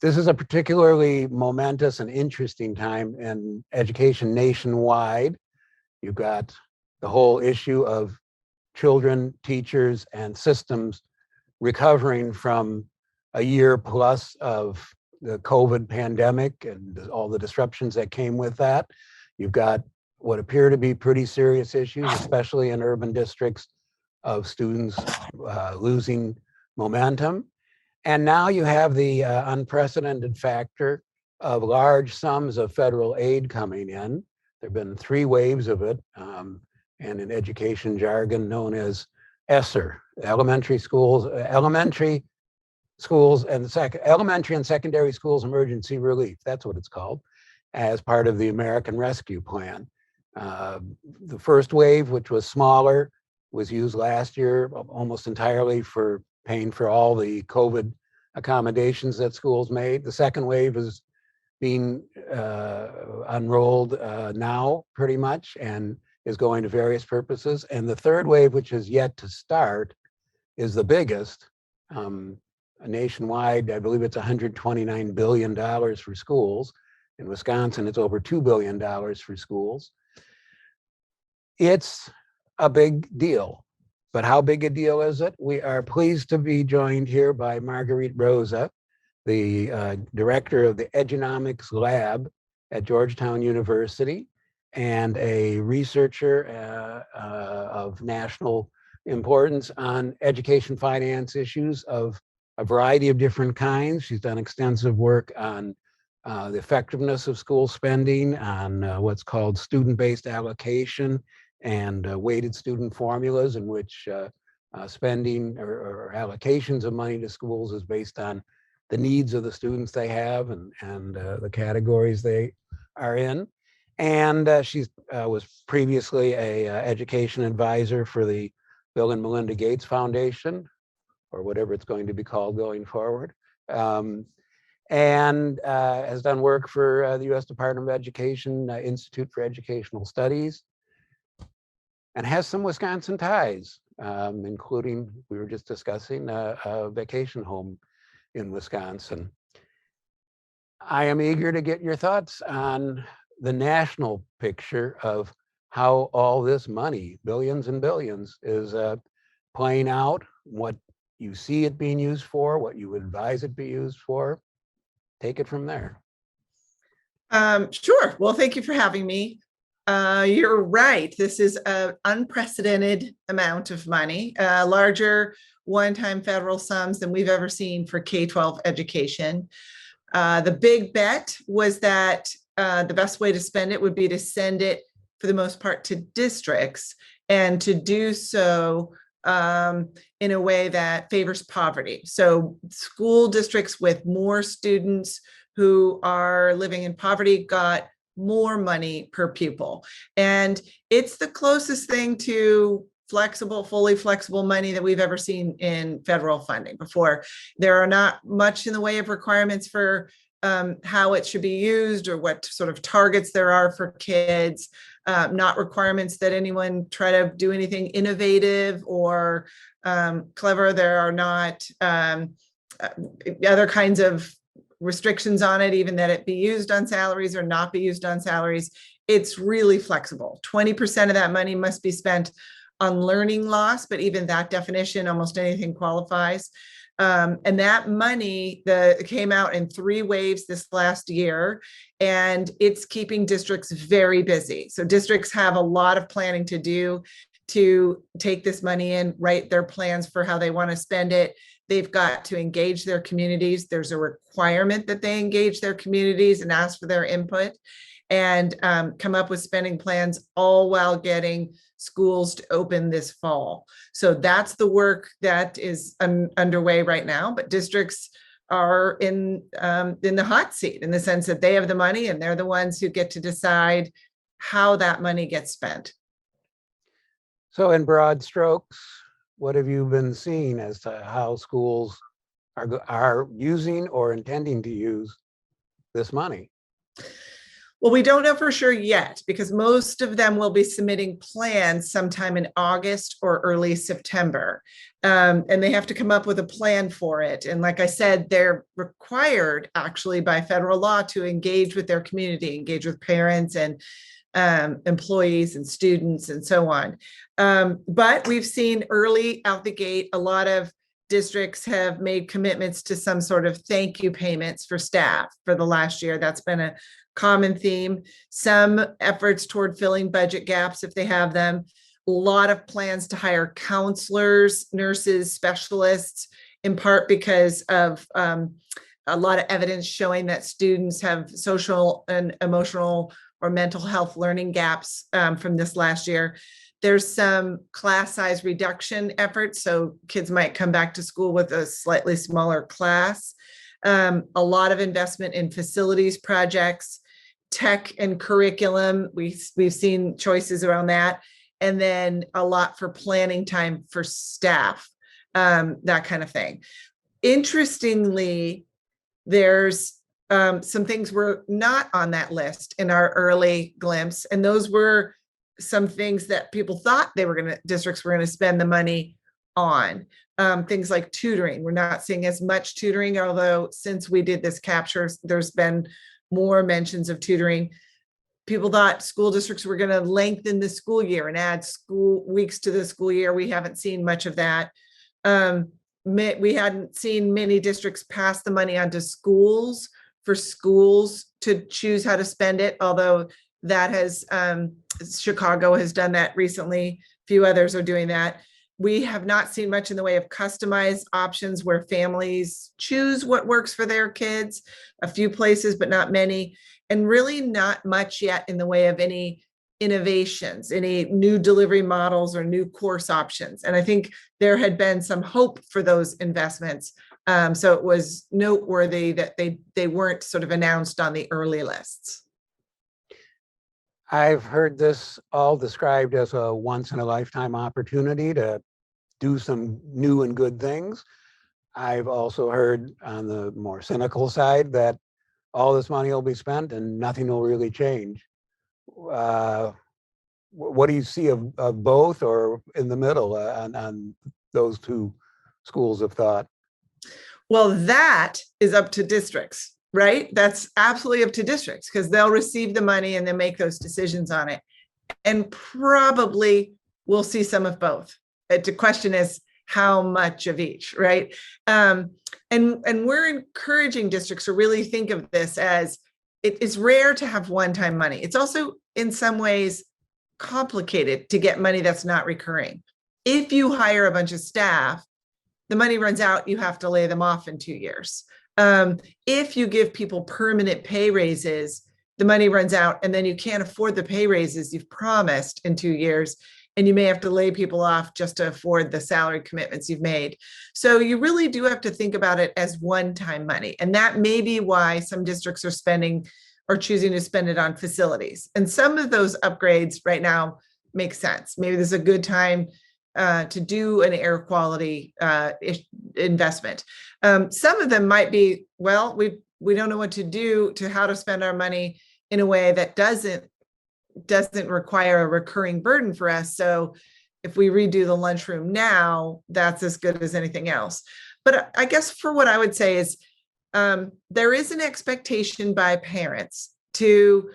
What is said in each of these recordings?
This is a particularly momentous and interesting time in education nationwide. You've got the whole issue of children, teachers, and systems recovering from a year plus of the COVID pandemic and all the disruptions that came with that. You've got what appear to be pretty serious issues, especially in urban districts, of students losing momentum. And now you have the unprecedented factor of large sums of federal aid coming in. There have been 3 waves of it, and in education jargon known as ESSER, elementary and secondary schools emergency relief. That's what it's called, as part of the American Rescue Plan. The first wave, which was smaller, was used last year almost entirely for paying for all the COVID accommodations that schools made. The second wave is being unrolled now pretty much and is going to various purposes. And the third wave, which is yet to start, is the biggest. Nationwide, I believe it's $129 billion for schools. In Wisconsin, it's over $2 billion for schools. It's a big deal. But how big a deal is it? We are pleased to be joined here by Marguerite Roza, the director of the Edunomics Lab at Georgetown University and a researcher of national importance on education finance issues of a variety of different kinds. She's done extensive work on the effectiveness of school spending, on what's called student-based allocation, and weighted student formulas in which spending or allocations of money to schools is based on the needs of the students they have and the categories they are in. And she was previously a education advisor for the Bill and Melinda Gates Foundation, or whatever it's going to be called going forward, and has done work for the U.S. Department of Education Institute for Educational Studies, and has some Wisconsin ties, including, we were just discussing, a vacation home in Wisconsin. I am eager to get your thoughts on the national picture of how all this money, billions and billions, is playing out, what you see it being used for, what you advise it be used for. Take it from there. Sure. Well, thank you for having me. You're right. This is an unprecedented amount of money, larger one-time federal sums than we've ever seen for K-12 education. The big bet was that the best way to spend it would be to send it, for the most part, to districts, and to do so in a way that favors poverty. So school districts with more students who are living in poverty got more money per pupil. And it's the closest thing to flexible, fully flexible money that we've ever seen in federal funding before. There are not much in the way of requirements for how it should be used or what sort of targets there are for kids, not requirements that anyone try to do anything innovative or clever. There are not other kinds of restrictions on it, even that it be used on salaries or not be used on salaries. It's really flexible. 20% of that money must be spent on learning loss, but even that definition, almost anything qualifies. And that money came out in 3 waves this last year, and it's keeping districts very busy. So districts have a lot of planning to do to take this money in, write their plans for how they want to spend it. They've got to engage their communities. There's a requirement that they engage their communities and ask for their input, and come up with spending plans, all while getting schools to open this fall. So that's the work that is underway right now. But districts are in the hot seat, in the sense that they have the money and they're the ones who get to decide how that money gets spent. So in broad strokes, what have you been seeing as to how schools are using or intending to use this money? Well, we don't know for sure yet because most of them will be submitting plans sometime in August or early September. And they have to come up with a plan for it. And like I said, they're required actually by federal law to engage with their community, engage with parents and employees and students and so on. But we've seen early out the gate, a lot of districts have made commitments to some sort of thank you payments for staff for the last year. That's been a common theme. Some efforts toward filling budget gaps if they have them. A lot of plans to hire counselors, nurses, specialists, in part because of a lot of evidence showing that students have social and emotional or mental health learning gaps from this last year. There's some class size reduction efforts, so kids might come back to school with a slightly smaller class. A lot of investment in facilities projects, tech and curriculum. We've seen choices around that. And then a lot for planning time for staff, that kind of thing. Interestingly, there's some things were not on that list in our early glimpse. And those were some things that people thought districts were going to spend the money on. Things like tutoring. We're not seeing as much tutoring, although since we did this capture, there's been more mentions of tutoring. People thought school districts were going to lengthen the school year and add school weeks to the school year. We haven't seen much of that. We hadn't seen many districts pass the money on to schools for schools to choose how to spend it, although that has, Chicago has done that recently. A few others are doing that. We have not seen much in the way of customized options where families choose what works for their kids, a few places, but not many, and really not much yet in the way of any innovations, any new delivery models or new course options. And I think there had been some hope for those investments. So it was noteworthy that they weren't sort of announced on the early lists. I've heard this all described as a once in a lifetime opportunity to do some new and good things. I've also heard on the more cynical side that all this money will be spent and nothing will really change. What do you see of both or in the middle on those two schools of thought? Well, that is up to districts, right? That's absolutely up to districts because they'll receive the money and then make those decisions on it. And probably we'll see some of both. The question is how much of each, right? And we're encouraging districts to really think of this as it's rare to have one-time money. It's also in some ways complicated to get money that's not recurring. If you hire a bunch of staff, the money runs out, you have to lay them off in 2 years. If you give people permanent pay raises, the money runs out and then you can't afford the pay raises you've promised in 2 years. And you may have to lay people off just to afford the salary commitments you've made. So you really do have to think about it as one-time money. And that may be why some districts are spending or choosing to spend it on facilities. And some of those upgrades right now make sense. Maybe this is a good time to do an air quality investment. Some of them might be, well, we don't know what to do to how to spend our money in a way that doesn't require a recurring burden for us. So if we redo the lunchroom now, that's as good as anything else. But I guess for what I would say is there is an expectation by parents to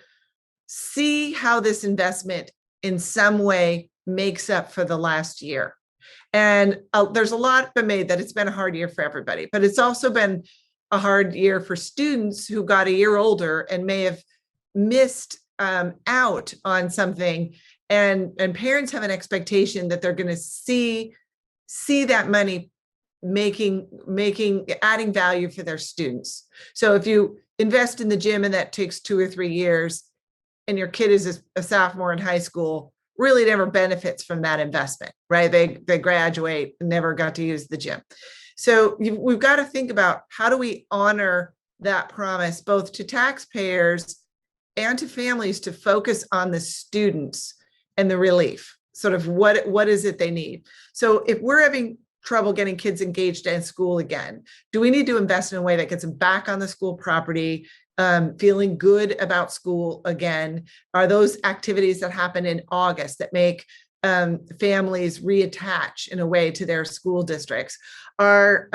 see how this investment in some way makes up for the last year. And there's a lot been made that it's been a hard year for everybody, but it's also been a hard year for students who got a year older and may have missed out on something, and parents have an expectation that they're going to see that money adding value for their students. So if you invest in the gym and that takes 2 or 3 years and your kid is a sophomore in high school, really never benefits from that investment, right? They graduate and never got to use the gym. So we've got to think about how do we honor that promise both to taxpayers and to families to focus on the students and the relief, sort of what is it they need. So if we're having trouble getting kids engaged in school again, do we need to invest in a way that gets them back on the school property, feeling good about school again? Are those activities that happen in August that make families reattach in a way to their school districts? Are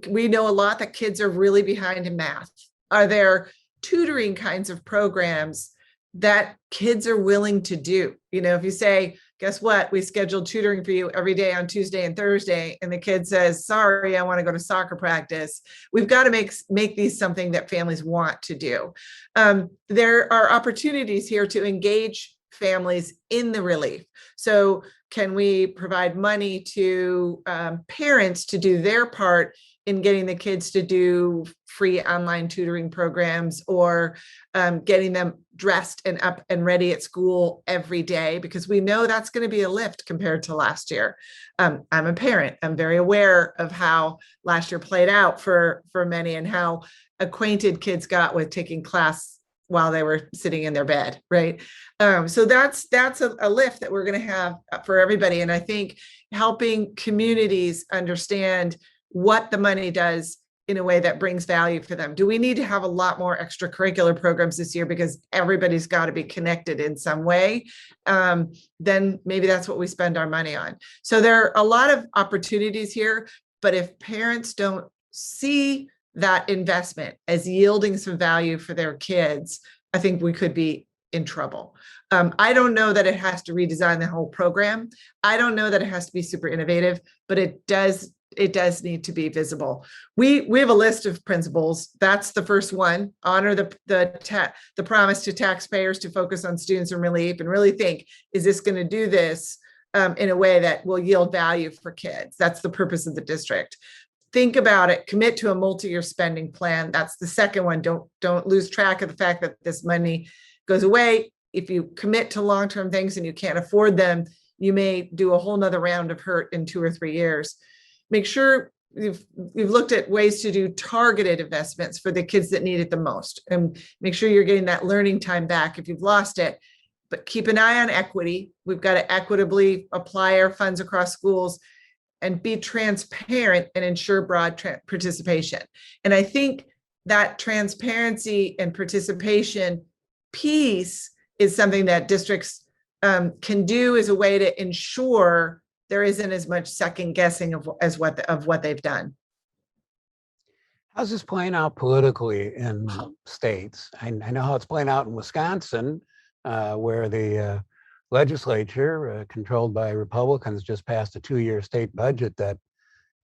we know a lot that kids are really behind in math? Are there tutoring kinds of programs that kids are willing to do? You know, if you say, guess what, we scheduled tutoring for you every day on Tuesday and Thursday, and the kid says, sorry, I want to go to soccer practice, we've got to make these something that families want to do. There are opportunities here to engage families in the relief. So can we provide money to parents to do their part in getting the kids to do free online tutoring programs, or getting them dressed and up and ready at school every day? Because we know that's going to be a lift compared to last year. I'm a parent. I'm very aware of how last year played out for many, and how acquainted kids got with taking class while they were sitting in their bed, right? So that's a lift that we're going to have for everybody. And I think helping communities understand what the money does in a way that brings value for them. Do we need to have a lot more extracurricular programs this year because everybody's got to be connected in some way? Then maybe that's what we spend our money on. So there are a lot of opportunities here, but if parents don't see that investment as yielding some value for their kids, I think we could be in trouble. I don't know that it has to redesign the whole program. I don't know that it has to be super innovative, but it does need to be visible. We have a list of principles. That's the first one: honor the promise to taxpayers to focus on students in relief, and really think, is this going to do this in a way that will yield value for kids? That's the purpose of the district. Think about it, commit to a multi-year spending plan. That's the second one. Don't lose track of the fact that this money goes away. If you commit to long-term things and you can't afford them, you may do a whole nother round of hurt in 2 or 3 years. Make sure you've looked at ways to do targeted investments for the kids that need it the most, and make sure you're getting that learning time back if you've lost it. But keep an eye on equity. We've got to equitably apply our funds across schools and be transparent and ensure broad participation. And I think that transparency and participation piece is something that districts can do as a way to ensure there isn't as much second guessing of what they've done. How's this playing out politically in states? I know how it's playing out in Wisconsin, where the legislature, controlled by Republicans, just passed a 2-year state budget that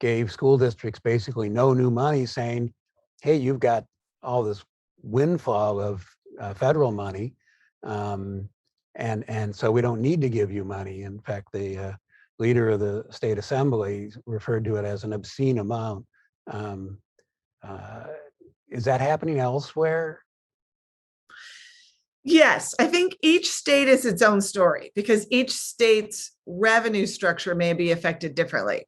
gave school districts basically no new money, saying, hey, you've got all this windfall of federal money, and so we don't need to give you money. In fact, the leader of the state assembly referred to it as an obscene amount. Is that happening elsewhere? Yes, I think each state is its own story, because each state's revenue structure may be affected differently.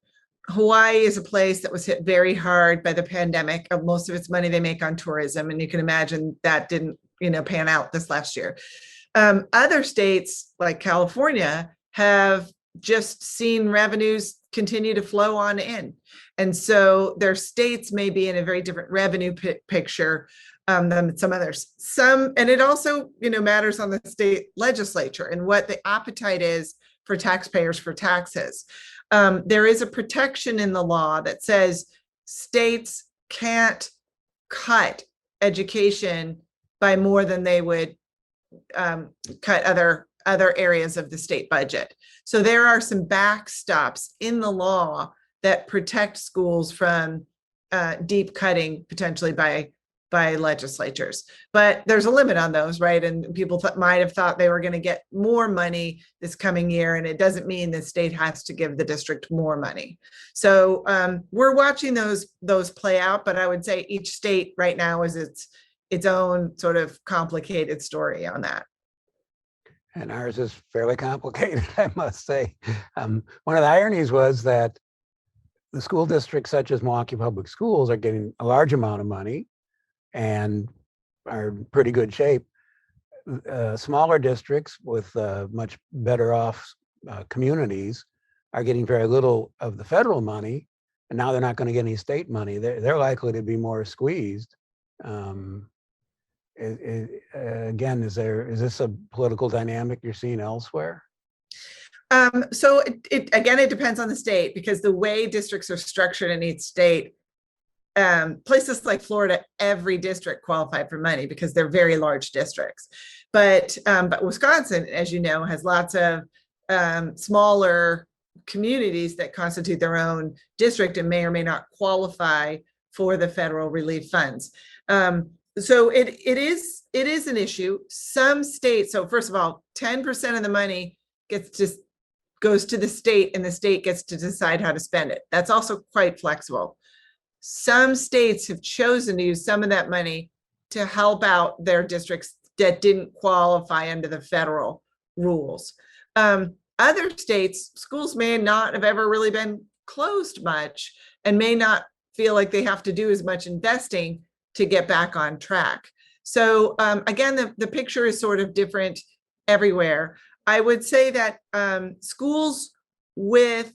Hawaii is a place that was hit very hard by the pandemic. Of most of its money they make on tourism, and you can imagine that didn't, pan out this last year. Other states like California have just seen revenues continue to flow on in, and so their states may be in a very different revenue picture than some others. And it also, matters on the state legislature and what the appetite is for taxpayers for taxes. There is a protection in the law that says states can't cut education by more than they would cut other areas of the state budget. So there are some backstops in the law that protect schools from deep cutting potentially by legislatures. But there's a limit on those, right? And people might have thought they were going to get more money this coming year, and it doesn't mean the state has to give the district more money. So we're watching those play out, but I would say each state right now is its own sort of complicated story on that. And ours is fairly complicated, I must say. One of the ironies was that the school districts such as Milwaukee Public Schools are getting a large amount of money and are in pretty good shape. Smaller districts with much better off communities are getting very little of the federal money, and now they're not going to get any state money. They're likely to be more squeezed. Um, Again, is this a political dynamic you're seeing elsewhere? So again, it depends on the state, because the way districts are structured in each state, places like Florida, every district qualified for money because they're very large districts. But Wisconsin, as you know, has lots of smaller communities that constitute their own district and may or may not qualify for the federal relief funds. So it is an issue. Some states, so first of all, 10% of the money goes to the state, and the state gets to decide how to spend it. That's also quite flexible. Some states have chosen to use some of that money to help out their districts that didn't qualify under the federal rules. Other states, schools may not have ever really been closed much and may not feel like they have to do as much investing to get back on track. So again, the picture is sort of different everywhere. I would say that schools with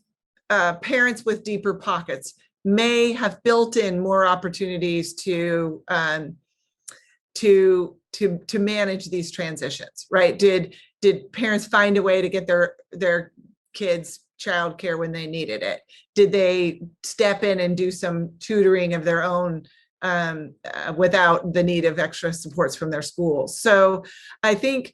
parents with deeper pockets may have built in more opportunities to manage these transitions, right? Did parents find a way to get their kids childcare when they needed it? Did they step in and do some tutoring of their own without the need of extra supports from their schools? So I think,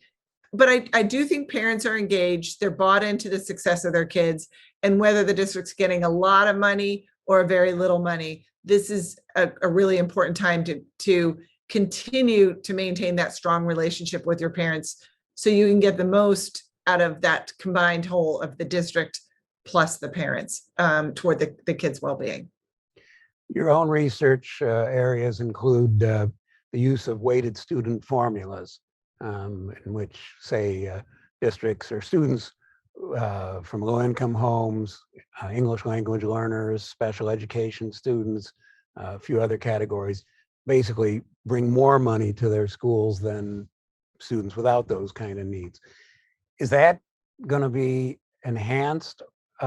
but I do think parents are engaged. They're bought into the success of their kids, and whether the district's getting a lot of money or very little money, this is a really important time to continue to maintain that strong relationship with your parents so you can get the most out of that combined whole of the district plus the parents toward the kids' well-being. Your own research areas include the use of weighted student formulas, in which, say, districts or students from low-income homes, English language learners, special education students, a few other categories, basically bring more money to their schools than students without those kind of needs. Is that going to be enhanced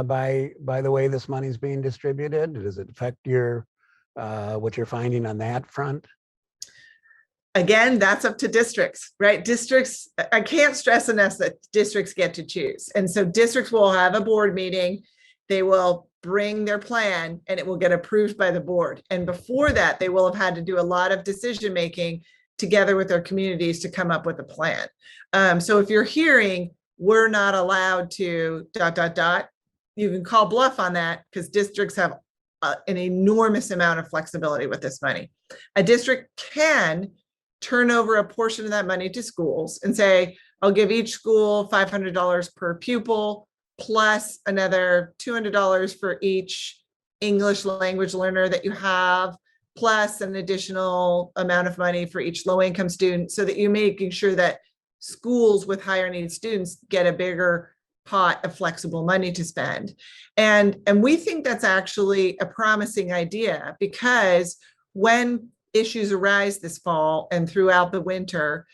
by the way this money is being distributed? Does it affect your what you're finding on that front? Again, that's up to districts, right? Districts, I can't stress enough that districts get to choose. And so districts will have a board meeting, they will bring their plan, and it will get approved by the board. And before that, they will have had to do a lot of decision-making together with their communities to come up with a plan. So if you're hearing, we're not allowed to ... you can call bluff on that, because districts have an enormous amount of flexibility with this money. A district can turn over a portion of that money to schools and say, I'll give each school $500 per pupil, plus another $200 for each English language learner that you have, plus an additional amount of money for each low-income student, so that you're making sure that schools with higher need students get a bigger pot of flexible money to spend. And we think that's actually a promising idea, because when issues arise this fall and throughout the winter,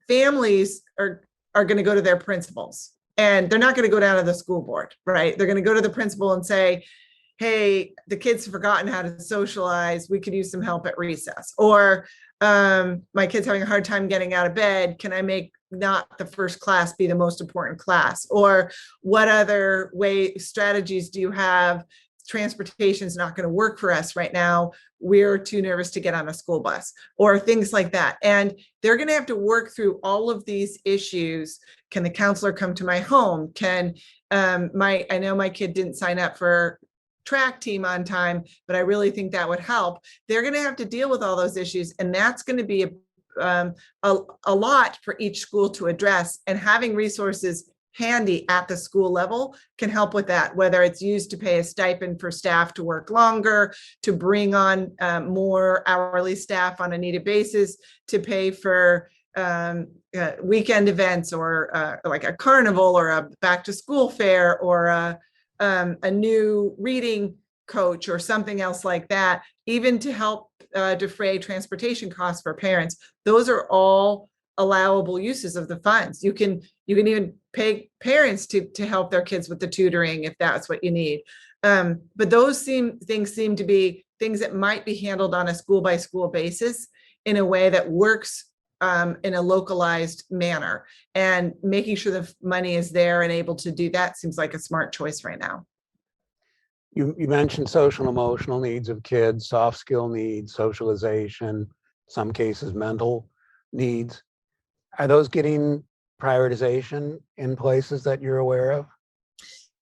families are going to go to their principals, and they're not going to go down to the school board, right? They're going to go to the principal and say, hey, the kids have forgotten how to socialize. We could use some help at recess. Or my kid's having a hard time getting out of bed. Can I make not the first class be the most important class? Or what other strategies do you have? Transportation is not going to work for us right now. We're too nervous to get on a school bus, or things like that. And they're going to have to work through all of these issues. Can the counselor come to my home? Can I know my kid didn't sign up for track team on time, but I really think that would help. They're going to have to deal with all those issues, and that's going to be a lot for each school to address. And having resources handy at the school level can help with that, whether it's used to pay a stipend for staff to work longer, to bring on more hourly staff on a needed basis, to pay for weekend events, or like a carnival, or a back to school fair, or a new reading coach, or something else like that, even to help defray transportation costs for parents. Those are all allowable uses of the funds. You can even pay parents to help their kids with the tutoring if that's what you need. But those things seem to be things that might be handled on a school by school basis in a way that works in a localized manner, and making sure the money is there and able to do that seems like a smart choice right now. You mentioned social and emotional needs of kids, soft skill needs, socialization, some cases mental needs. Are those getting prioritization in places that you're aware of?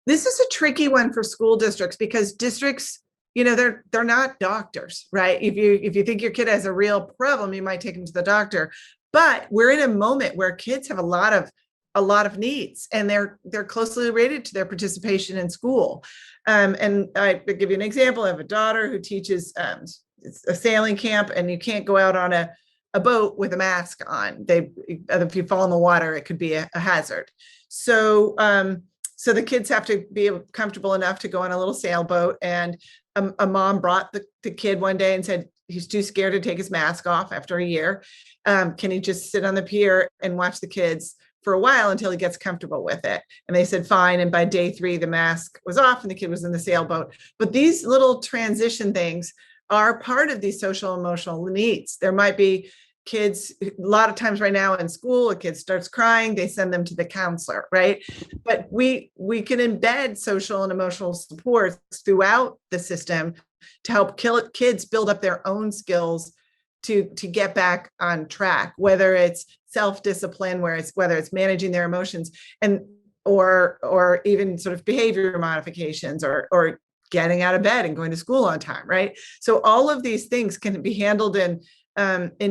This is a tricky one for school districts, because districts, they're not doctors, right? If you think your kid has a real problem, you might take them to the doctor. But we're in a moment where kids have a lot of needs, and they're closely related to their participation in school. And I give you an example. I have a daughter who teaches a sailing camp, and you can't go out on a boat with a mask on. If you fall in the water, it could be a hazard. So the kids have to be comfortable enough to go on a little sailboat. And a mom brought the kid one day and said, he's too scared to take his mask off after a year. Can he just sit on the pier and watch the kids for a while until he gets comfortable with it? And they said, fine. And by day 3, the mask was off and the kid was in the sailboat. But these little transition things are part of these social emotional needs. There might be kids, a lot of times right now in school, a kid starts crying, they send them to the counselor, right? But we can embed social and emotional supports throughout the system to help kids build up their own skills to get back on track, whether it's self-discipline, whether it's managing their emotions, and or even sort of behavior modifications, or getting out of bed and going to school on time, right? So all of these things can be handled in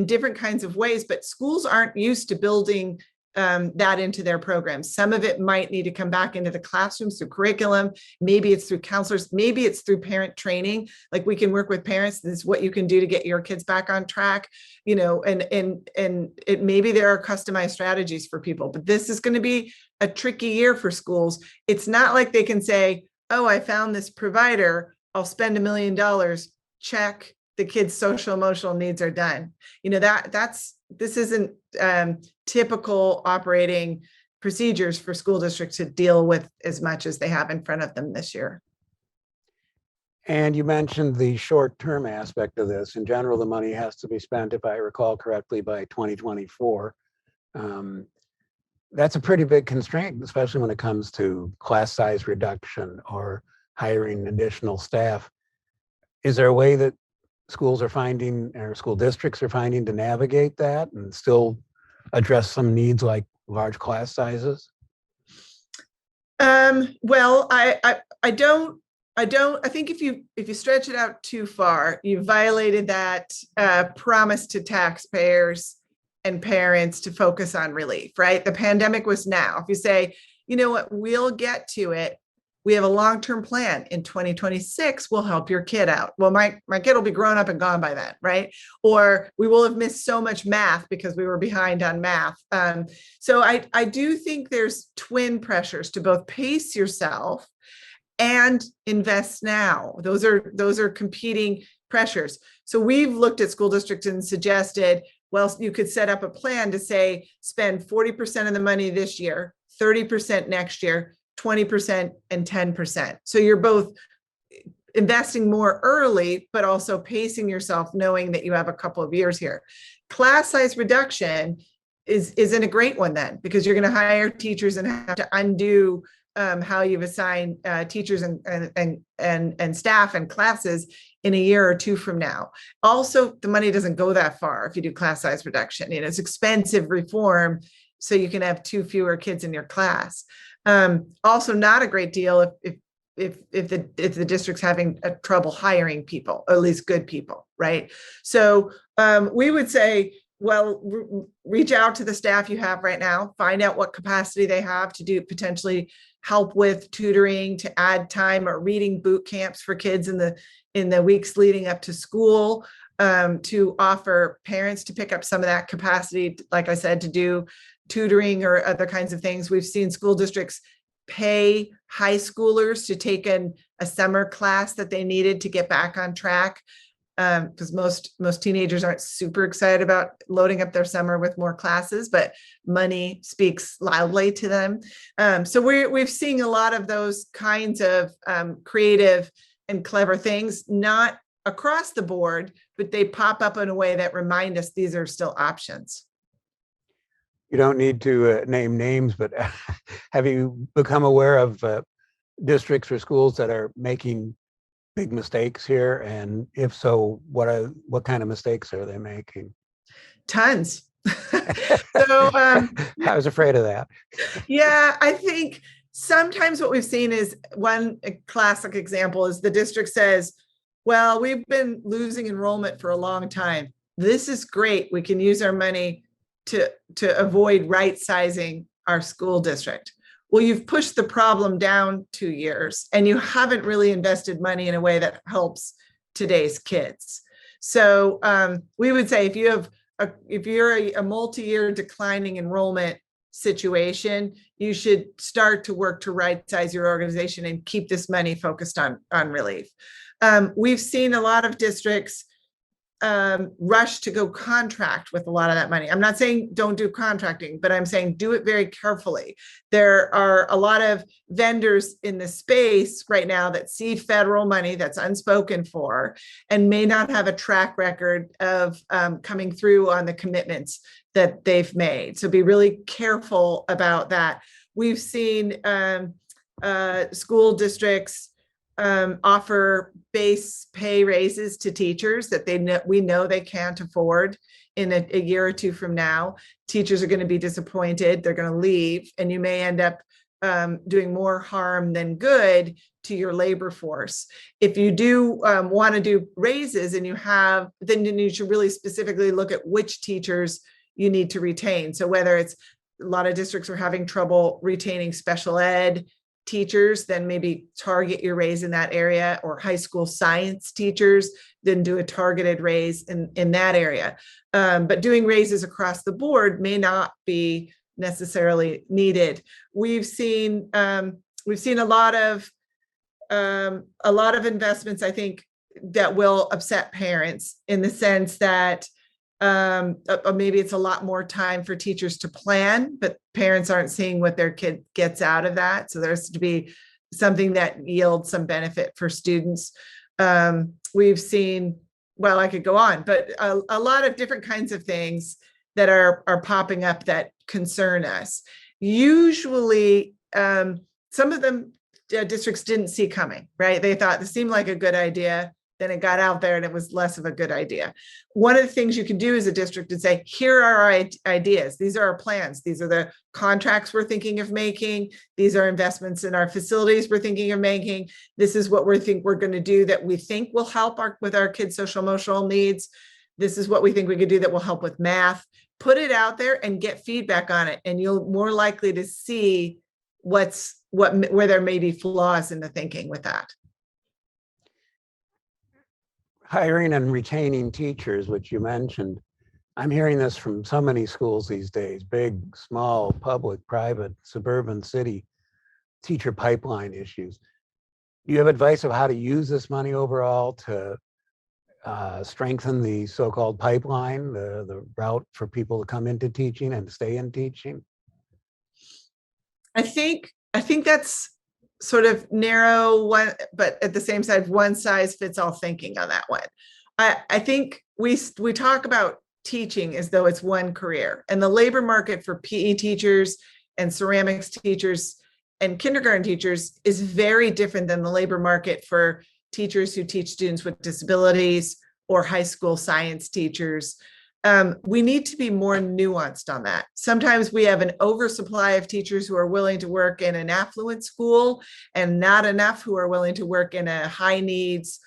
different kinds of ways, but schools aren't used to building that into their programs. Some of it might need to come back into the classrooms through curriculum. Maybe it's through counselors. Maybe it's through parent training. Like, we can work with parents. This is what you can do to get your kids back on track, and it maybe there are customized strategies for people, but this is going to be a tricky year for schools. It's not like they can say, oh, I found this provider, I'll spend $1 million, check, the kids' social emotional needs are done. This isn't typical operating procedures for school districts to deal with as much as they have in front of them this year. And you mentioned the short-term aspect of this. In general, the money has to be spent, if I recall correctly, by 2024. That's a pretty big constraint, especially when it comes to class size reduction or hiring additional staff. Is there a way that schools are finding, or school districts are finding, to navigate that and still address some needs like large class sizes? Well, I think if you stretch it out too far, you violated that promise to taxpayers and parents to focus on relief, right? The pandemic was now. If you say, you know what, we'll get to it, we have a long-term plan. In 2026, we'll help your kid out. Well, my kid will be grown up and gone by then, right? Or we will have missed so much math because we were behind on math. So I do think there's twin pressures to both pace yourself and invest now. Those are competing pressures. So we've looked at school districts and suggested, well, you could set up a plan to say, spend 40% of the money this year, 30% next year, 20% and 10%. So you're both investing more early, but also pacing yourself, knowing that you have a couple of years here. Class size reduction isn't a great one then, because you're going to hire teachers and have to undo how you've assigned teachers and staff and classes in a year or two from now. Also, the money doesn't go that far if you do class size reduction. It's expensive reform, so you can have 2 fewer kids in your class. Also, not a great deal if the district's having trouble hiring people, or at least good people, right? So we would say, well, reach out to the staff you have right now, find out what capacity they have to do potentially help with tutoring, to add time or reading boot camps for kids in the weeks leading up to school, to offer parents to pick up some of that capacity, like I said, to do tutoring or other kinds of things. We've seen school districts pay high schoolers to take a summer class that they needed to get back on track, because most teenagers aren't super excited about loading up their summer with more classes, but money speaks loudly to them. So we've seen a lot of those kinds of creative and clever things, not across the board, but they pop up in a way that remind us these are still options. You don't need to name names, but have you become aware of districts or schools that are making big mistakes here? And if so, what kind of mistakes are they making? Tons. So I was afraid of that. Yeah, I think sometimes what we've seen is one classic example is the district says, well, we've been losing enrollment for a long time. This is great. We can use our money to avoid right sizing our school district. Well, you've pushed the problem down 2 years and you haven't really invested money in a way that helps today's kids. So we would say if you're a multi-year declining enrollment situation, you should start to work to right size your organization and keep this money focused on relief. We've seen a lot of districts rush to go contract with a lot of that money. I'm not saying don't do contracting, but I'm saying do it very carefully. There are a lot of vendors in the space right now that see federal money that's unspoken for and may not have a track record of coming through on the commitments that they've made. So be really careful about that. We've seen school districts offer base pay raises to teachers that we know they can't afford in a year or two from now. Teachers are going to be disappointed. They're going to leave, and you may end up doing more harm than good to your labor force. If you do want to do raises and then you should really specifically look at which teachers you need to retain. So whether it's a lot of districts are having trouble retaining special ed teachers, then maybe target your raise in that area, or high school science teachers, then do a targeted raise in that area. But doing raises across the board may not be necessarily needed. We've seen a lot of investments, I think, that will upset parents in the sense that maybe it's a lot more time for teachers to plan, but parents aren't seeing what their kid gets out of that. So there's to be something that yields some benefit for students. We've seen, well, I could go on, but a lot of different kinds of things that are popping up that concern us. Usually, some of them districts didn't see coming, right? They thought this seemed like a good idea. Then it got out there and it was less of a good idea. One of the things you can do as a district is say, here are our ideas. These are our plans. These are the contracts we're thinking of making. These are investments in our facilities we're thinking of making. This is what we think we're going to do that we think will help with our kids' social emotional needs. This is what we think we could do that will help with math. Put it out there and get feedback on it. And you're more likely to see where there may be flaws in the thinking with that. Hiring and retaining teachers, which you mentioned, I'm hearing this from so many schools these days, big, small, public, private, suburban, city, teacher pipeline issues. Do you have advice of how to use this money overall to strengthen the so-called pipeline, the route for people to come into teaching and stay in teaching? I think that's sort of narrow one, but at the same side, one size fits all thinking on that one. I think we talk about teaching as though it's one career, and the labor market for PE teachers and ceramics teachers and kindergarten teachers is very different than the labor market for teachers who teach students with disabilities or high school science teachers. We need to be more nuanced on that. Sometimes we have an oversupply of teachers who are willing to work in an affluent school and not enough who are willing to work in a high needs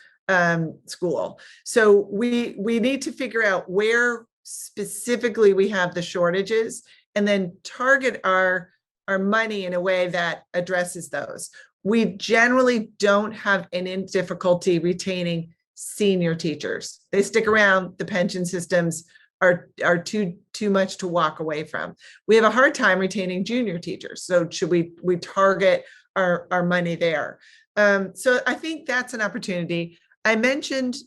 school. So we need to figure out where specifically we have the shortages and then target our money in a way that addresses those. We generally don't have any difficulty retaining senior teachers. They stick around. The pension systems are too much to walk away from. We have a hard time retaining junior teachers. So should we target our money there? So I think that's an opportunity. I mentioned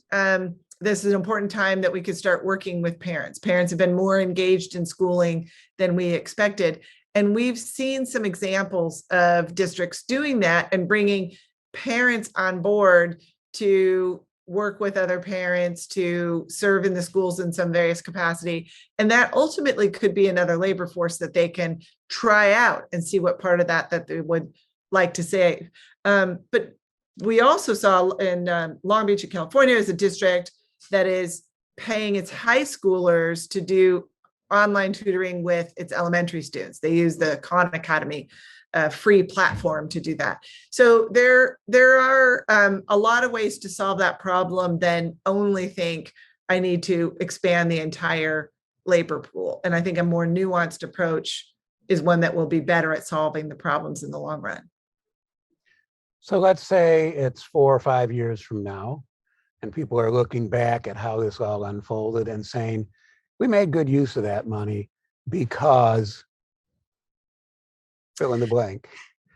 this is an important time that we could start working with parents. Parents have been more engaged in schooling than we expected. And we've seen some examples of districts doing that and bringing parents on board to work with other parents to serve in the schools in some various capacity. And that ultimately could be another labor force that they can try out and see what part of that they would like to save. But we also saw in Long Beach, California, is a district that is paying its high schoolers to do online tutoring with its elementary students. They use the Khan Academy free platform to do that. So there are a lot of ways to solve that problem than only think I need to expand the entire labor pool. And I think a more nuanced approach is one that will be better at solving the problems in the long run. So let's say it's 4 or 5 years from now, and people are looking back at how this all unfolded and saying, we made good use of that money because fill in the blank.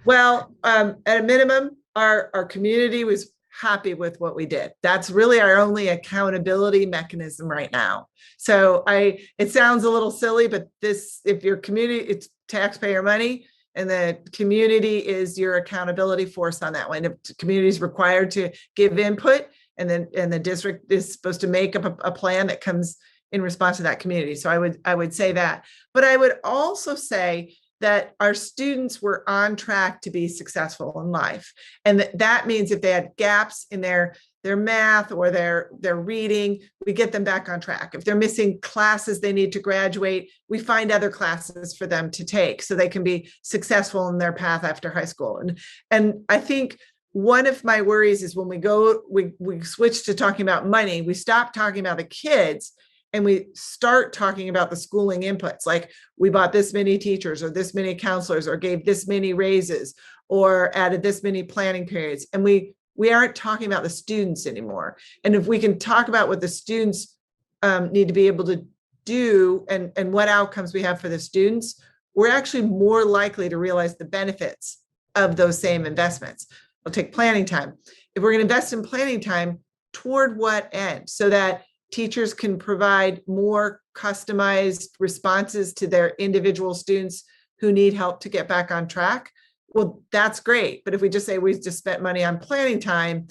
Well, at a minimum, our community was happy with what we did. That's really our only accountability mechanism right now. So it sounds a little silly, but if your community, it's taxpayer money, and the community is your accountability force on that one. If the community is required to give input, and the district is supposed to make up a plan that comes in response to that community. So I would say that. But I would also say that our students were on track to be successful in life. And that means if they had gaps in their math or their reading, we get them back on track. If they're missing classes they need to graduate, we find other classes for them to take so they can be successful in their path after high school. And I think one of my worries is when we switch to talking about money, we stop talking about the kids and we start talking about the schooling inputs, like we bought this many teachers or this many counselors or gave this many raises or added this many planning periods. And we aren't talking about the students anymore. And if we can talk about what the students need to be able to do and what outcomes we have for the students, we're actually more likely to realize the benefits of those same investments. We'll take planning time. If we're going to invest in planning time, toward what end? So that teachers can provide more customized responses to their individual students who need help to get back on track. Well, that's great. But if we just say we just spent money on planning time,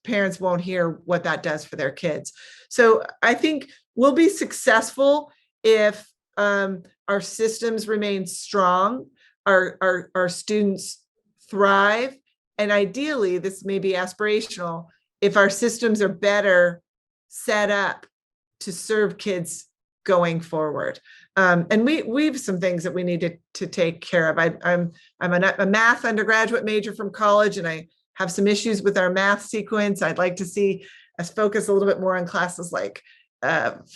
parents won't hear what that does for their kids. So I think we'll be successful if our systems remain strong, our students thrive, and ideally, this may be aspirational, if our systems are better set up to serve kids going forward. And we have some things that we need to take care of. I'm a math undergraduate major from college, and I have some issues with our math sequence. I'd like to see us focus a little bit more on classes like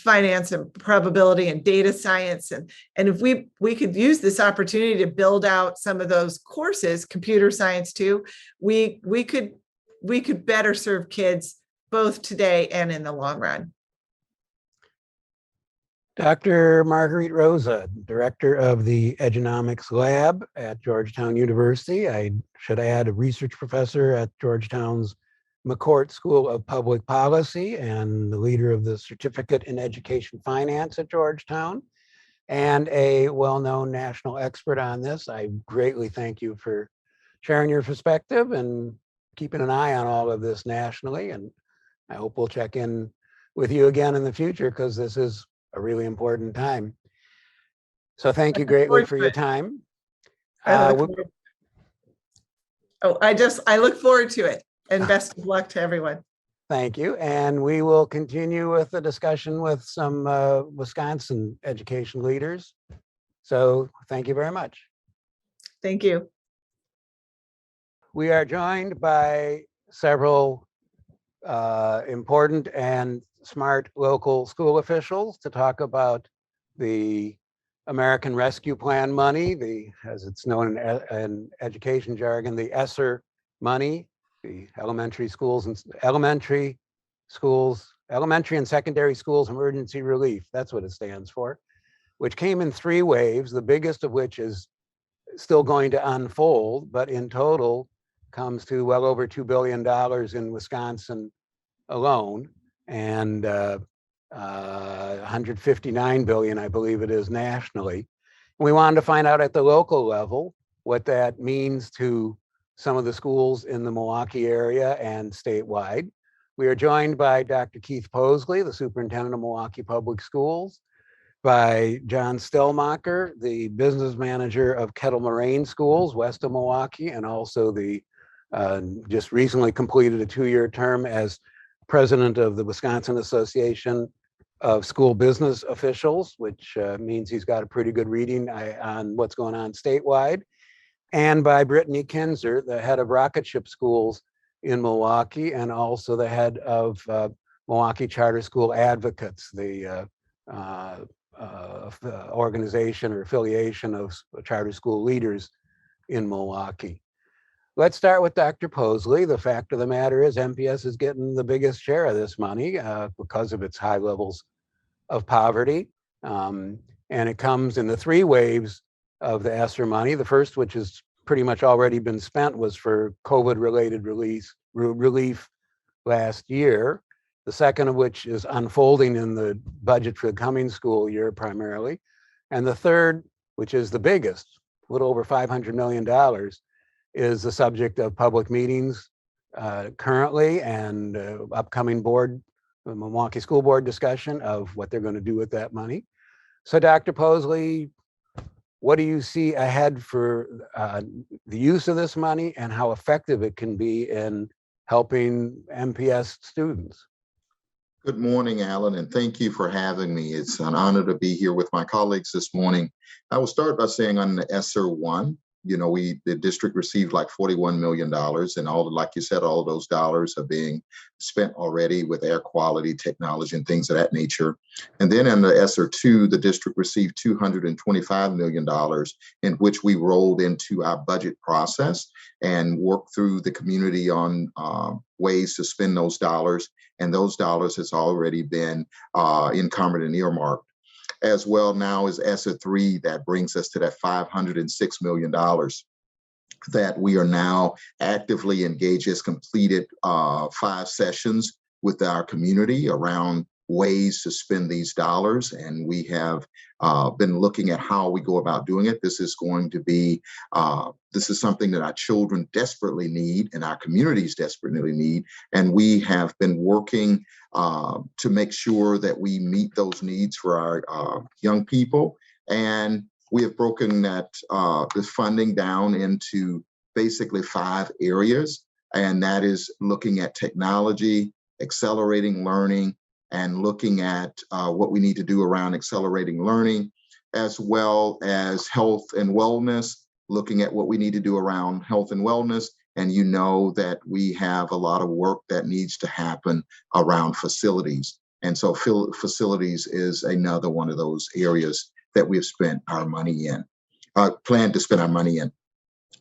finance and probability and data science. And if we could use this opportunity to build out some of those courses, computer science too, we could better serve kids both today and in the long run. Dr. Marguerite Roza, Director of the Edunomics Lab at Georgetown University. I should add a research professor at Georgetown's McCourt School of Public Policy and the leader of the Certificate in Education Finance at Georgetown, and a well-known national expert on this. I greatly thank you for sharing your perspective and keeping an eye on all of this nationally. And I hope we'll check in with you again in the future because this is a really important time. So thank you greatly for your time. I look forward to it, and best of luck to everyone. Thank you. And we will continue with the discussion with some Wisconsin education leaders. So thank you very much. Thank you. We are joined by several important and smart local school officials to talk about the American Rescue Plan money, as it's known in education jargon, the ESSER money, the elementary and secondary schools emergency relief. That's what it stands for, which came in 3 waves, the biggest of which is still going to unfold, but in total comes to well over $2 billion in Wisconsin alone, and 159 billion, I believe it is, nationally. And we wanted to find out at the local level what that means to some of the schools in the Milwaukee area and statewide. We are joined by Dr. Keith Posley, the Superintendent of Milwaukee Public Schools, by John Stellmacher, the Business Manager of Kettle Moraine Schools, west of Milwaukee, and also the just recently completed a 2-year term as President of the Wisconsin Association of School Business Officials, which means he's got a pretty good reading on what's going on statewide, and by Brittany Kinzer, the head of Rocket Ship Schools in Milwaukee, and also the head of Milwaukee Charter School Advocates, the organization or affiliation of charter school leaders in Milwaukee. Let's start with Dr. Posley. The fact of the matter is MPS is getting the biggest share of this money because of its high levels of poverty. And it comes in the 3 waves of the ESSER money. The first, which has pretty much already been spent, was for COVID-related relief last year. The second of which is unfolding in the budget for the coming school year primarily. And the third, which is the biggest, a little over $500 million, is the subject of public meetings currently and upcoming Milwaukee School Board discussion of what they're going to do with that money. So Dr. Posley, what do you see ahead for the use of this money and how effective it can be in helping MPS students? Good morning, Alan, and thank you for having me. It's an honor to be here with my colleagues this morning. I will start by saying on the ESSER 1, the district received like $41 million, and like you said, all of those dollars are being spent already with air quality technology and things of that nature. And then in the ESSER 2, the district received $225 million, in which we rolled into our budget process and worked through the community on ways to spend those dollars. And those dollars has already been encumbered and earmarked. As well now as ESSER 3, that brings us to that $506 million that we are now actively engaged, has completed 5 sessions with our community around ways to spend these dollars. And we have been looking at how we go about doing it. This is going to be, this is something that our children desperately need and our communities desperately need. And we have been working to make sure that we meet those needs for our young people. And we have broken that this funding down into basically 5 areas. And that is looking at technology, accelerating learning, and looking at what we need to do around accelerating learning, as well as health and wellness, looking at what we need to do around health and wellness. And you know that we have a lot of work that needs to happen around facilities. And so facilities is another one of those areas that we've spent our money in, plan to spend our money in.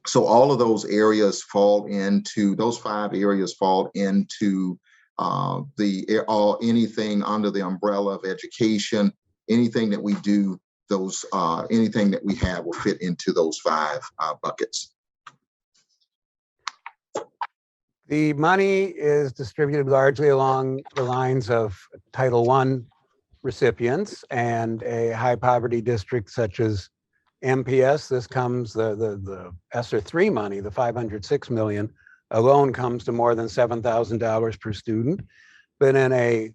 So all of those areas fall into, those 5 areas fall into anything under the umbrella of education. Anything that we do, those anything that we have will fit into those 5 buckets. The money is distributed largely along the lines of Title I recipients and a high poverty district such as MPS. This comes, the ESSER 3 money, the $506 million alone comes to more than $7,000 per student. But in a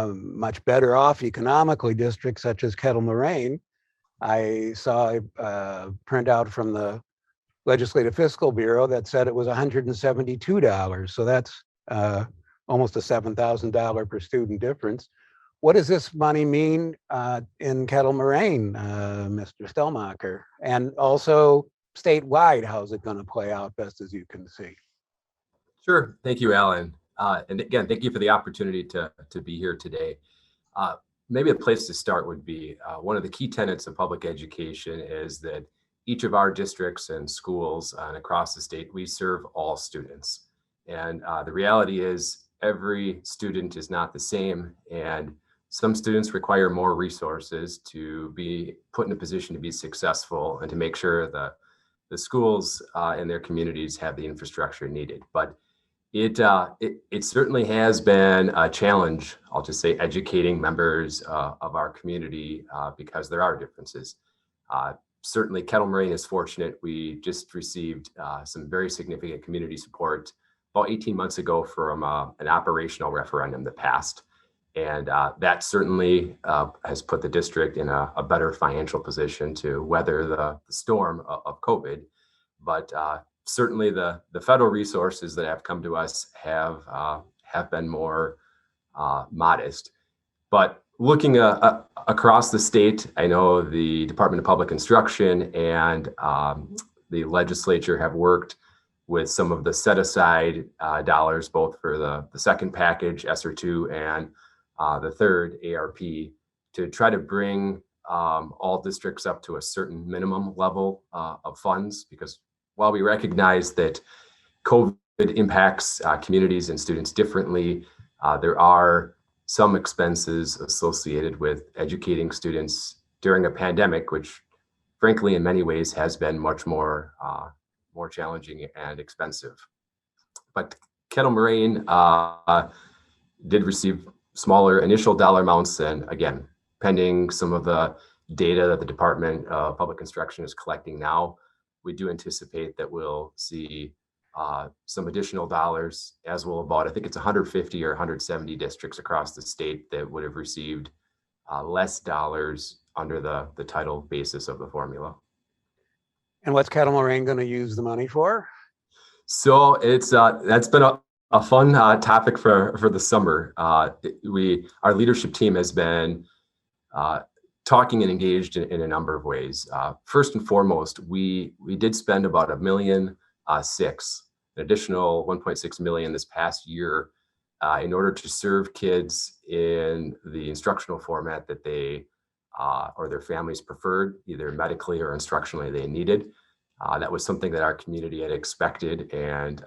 much better off economically district such as Kettle Moraine, I saw a printout from the Legislative Fiscal Bureau that said it was $172. So that's almost a $7,000 per student difference. What does this money mean in Kettle Moraine, Mr. Stellmacher? And also statewide, how's it going to play out best as you can see? Sure. Thank you, Alan. And again, thank you for the opportunity to be here today. Maybe a place to start would be one of the key tenets of public education is that each of our districts and schools and across the state, we serve all students. And the reality is every student is not the same. And some students require more resources to be put in a position to be successful and to make sure the schools and their communities have the infrastructure needed. But it certainly has been a challenge, I'll just say, educating members of our community because there are differences. Certainly Kettle Moraine is fortunate. We just received some very significant community support about 18 months ago from an operational referendum that passed. And that certainly has put the district in a better financial position to weather the storm of COVID. But certainly the federal resources that have come to us have been more modest. But looking across the state, I know the Department of Public Instruction and the legislature have worked with some of the set aside dollars, both for the second package, ESSER 2, and the third ARP, to try to bring all districts up to a certain minimum level of funds. Because while we recognize that COVID impacts communities and students differently, there are some expenses associated with educating students during a pandemic, which frankly in many ways has been much more challenging and expensive. But Kettle Moraine did receive smaller initial dollar amounts, and again, pending some of the data that the Department of Public Instruction is collecting now, we do anticipate that we'll see some additional dollars, as will about, I think it's 150 or 170 districts across the state that would have received less dollars under the title basis of the formula. And what's Kettle Moraine going to use the money for? So it's that's been a fun topic for the summer. Our leadership team has been talking and engaged in a number of ways. First and foremost, we did spend about $1.6 million, an additional $1.6 million this past year in order to serve kids in the instructional format that they or their families preferred, either medically or instructionally they needed. That was something that our community had expected, and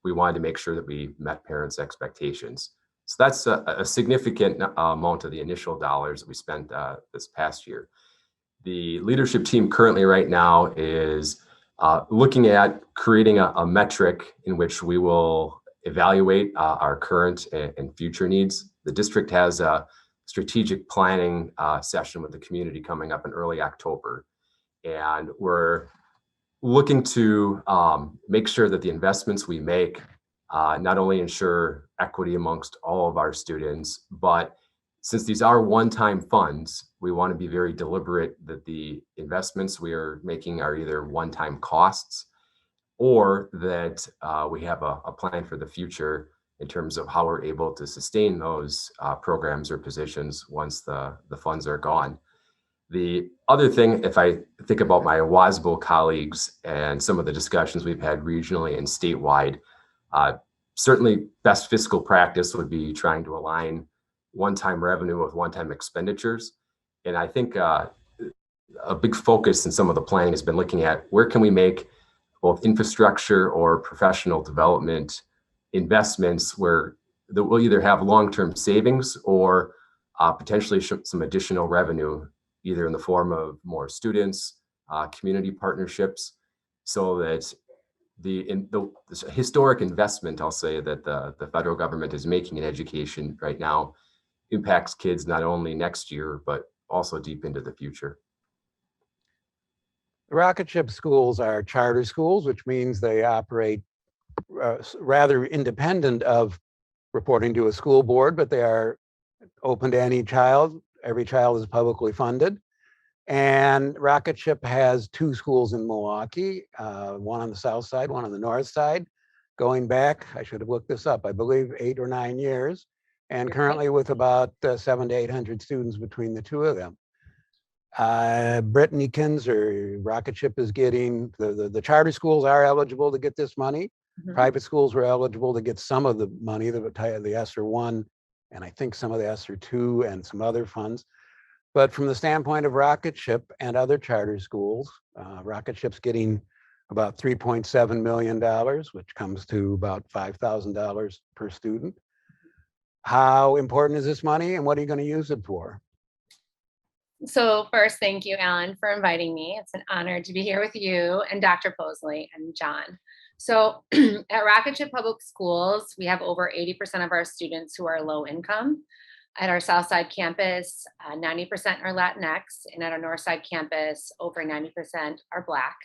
we wanted to make sure that we met parents' expectations. So that's a significant amount of the initial dollars that we spent this past year. The leadership team currently right now is looking at creating a metric in which we will evaluate our current and future needs. The district has a strategic planning session with the community coming up in early October, and we're looking to make sure that the investments we make not only ensure equity amongst all of our students, but since these are one-time funds, we want to be very deliberate that the investments we are making are either one-time costs or that we have a plan for the future in terms of how we're able to sustain those programs or positions once the funds are gone. The other thing, if I think about my WASBO colleagues and some of the discussions we've had regionally and statewide, certainly best fiscal practice would be trying to align one-time revenue with one-time expenditures. And I think a big focus in some of the planning has been looking at where can we make both infrastructure or professional development investments where that will either have long-term savings or potentially some additional revenue, either in the form of more students, community partnerships, so that the historic investment, I'll say, that the federal government is making in education right now impacts kids not only next year, but also deep into the future. The rocket ship schools are charter schools, which means they operate rather independent of reporting to a school board, but they are open to any child. Every child is publicly funded. And Rocket Ship has two schools in Milwaukee, one on the south side, one on the north side, going back, I should have looked this up, I believe 8 or 9 years, and currently with about 700 to 800 students between the two of them. Brittany Kinzer, Rocket Ship is getting, the charter schools are eligible to get this money. Mm-hmm. Private schools were eligible to get some of the money, the ESSER 1, and I think some of the ESSER 2 and some other funds. But from the standpoint of Rocket Ship and other charter schools, Rocket Ship's getting about $3.7 million, which comes to about $5,000 per student. How important is this money and what are you going to use it for? So first, thank you, Alan, for inviting me. It's an honor to be here with you and Dr. Posley and John. So at Rocket Ship Public Schools, we have over 80% of our students who are low income. At our Southside campus, 90% are Latinx, and at our Northside campus, over 90% are Black.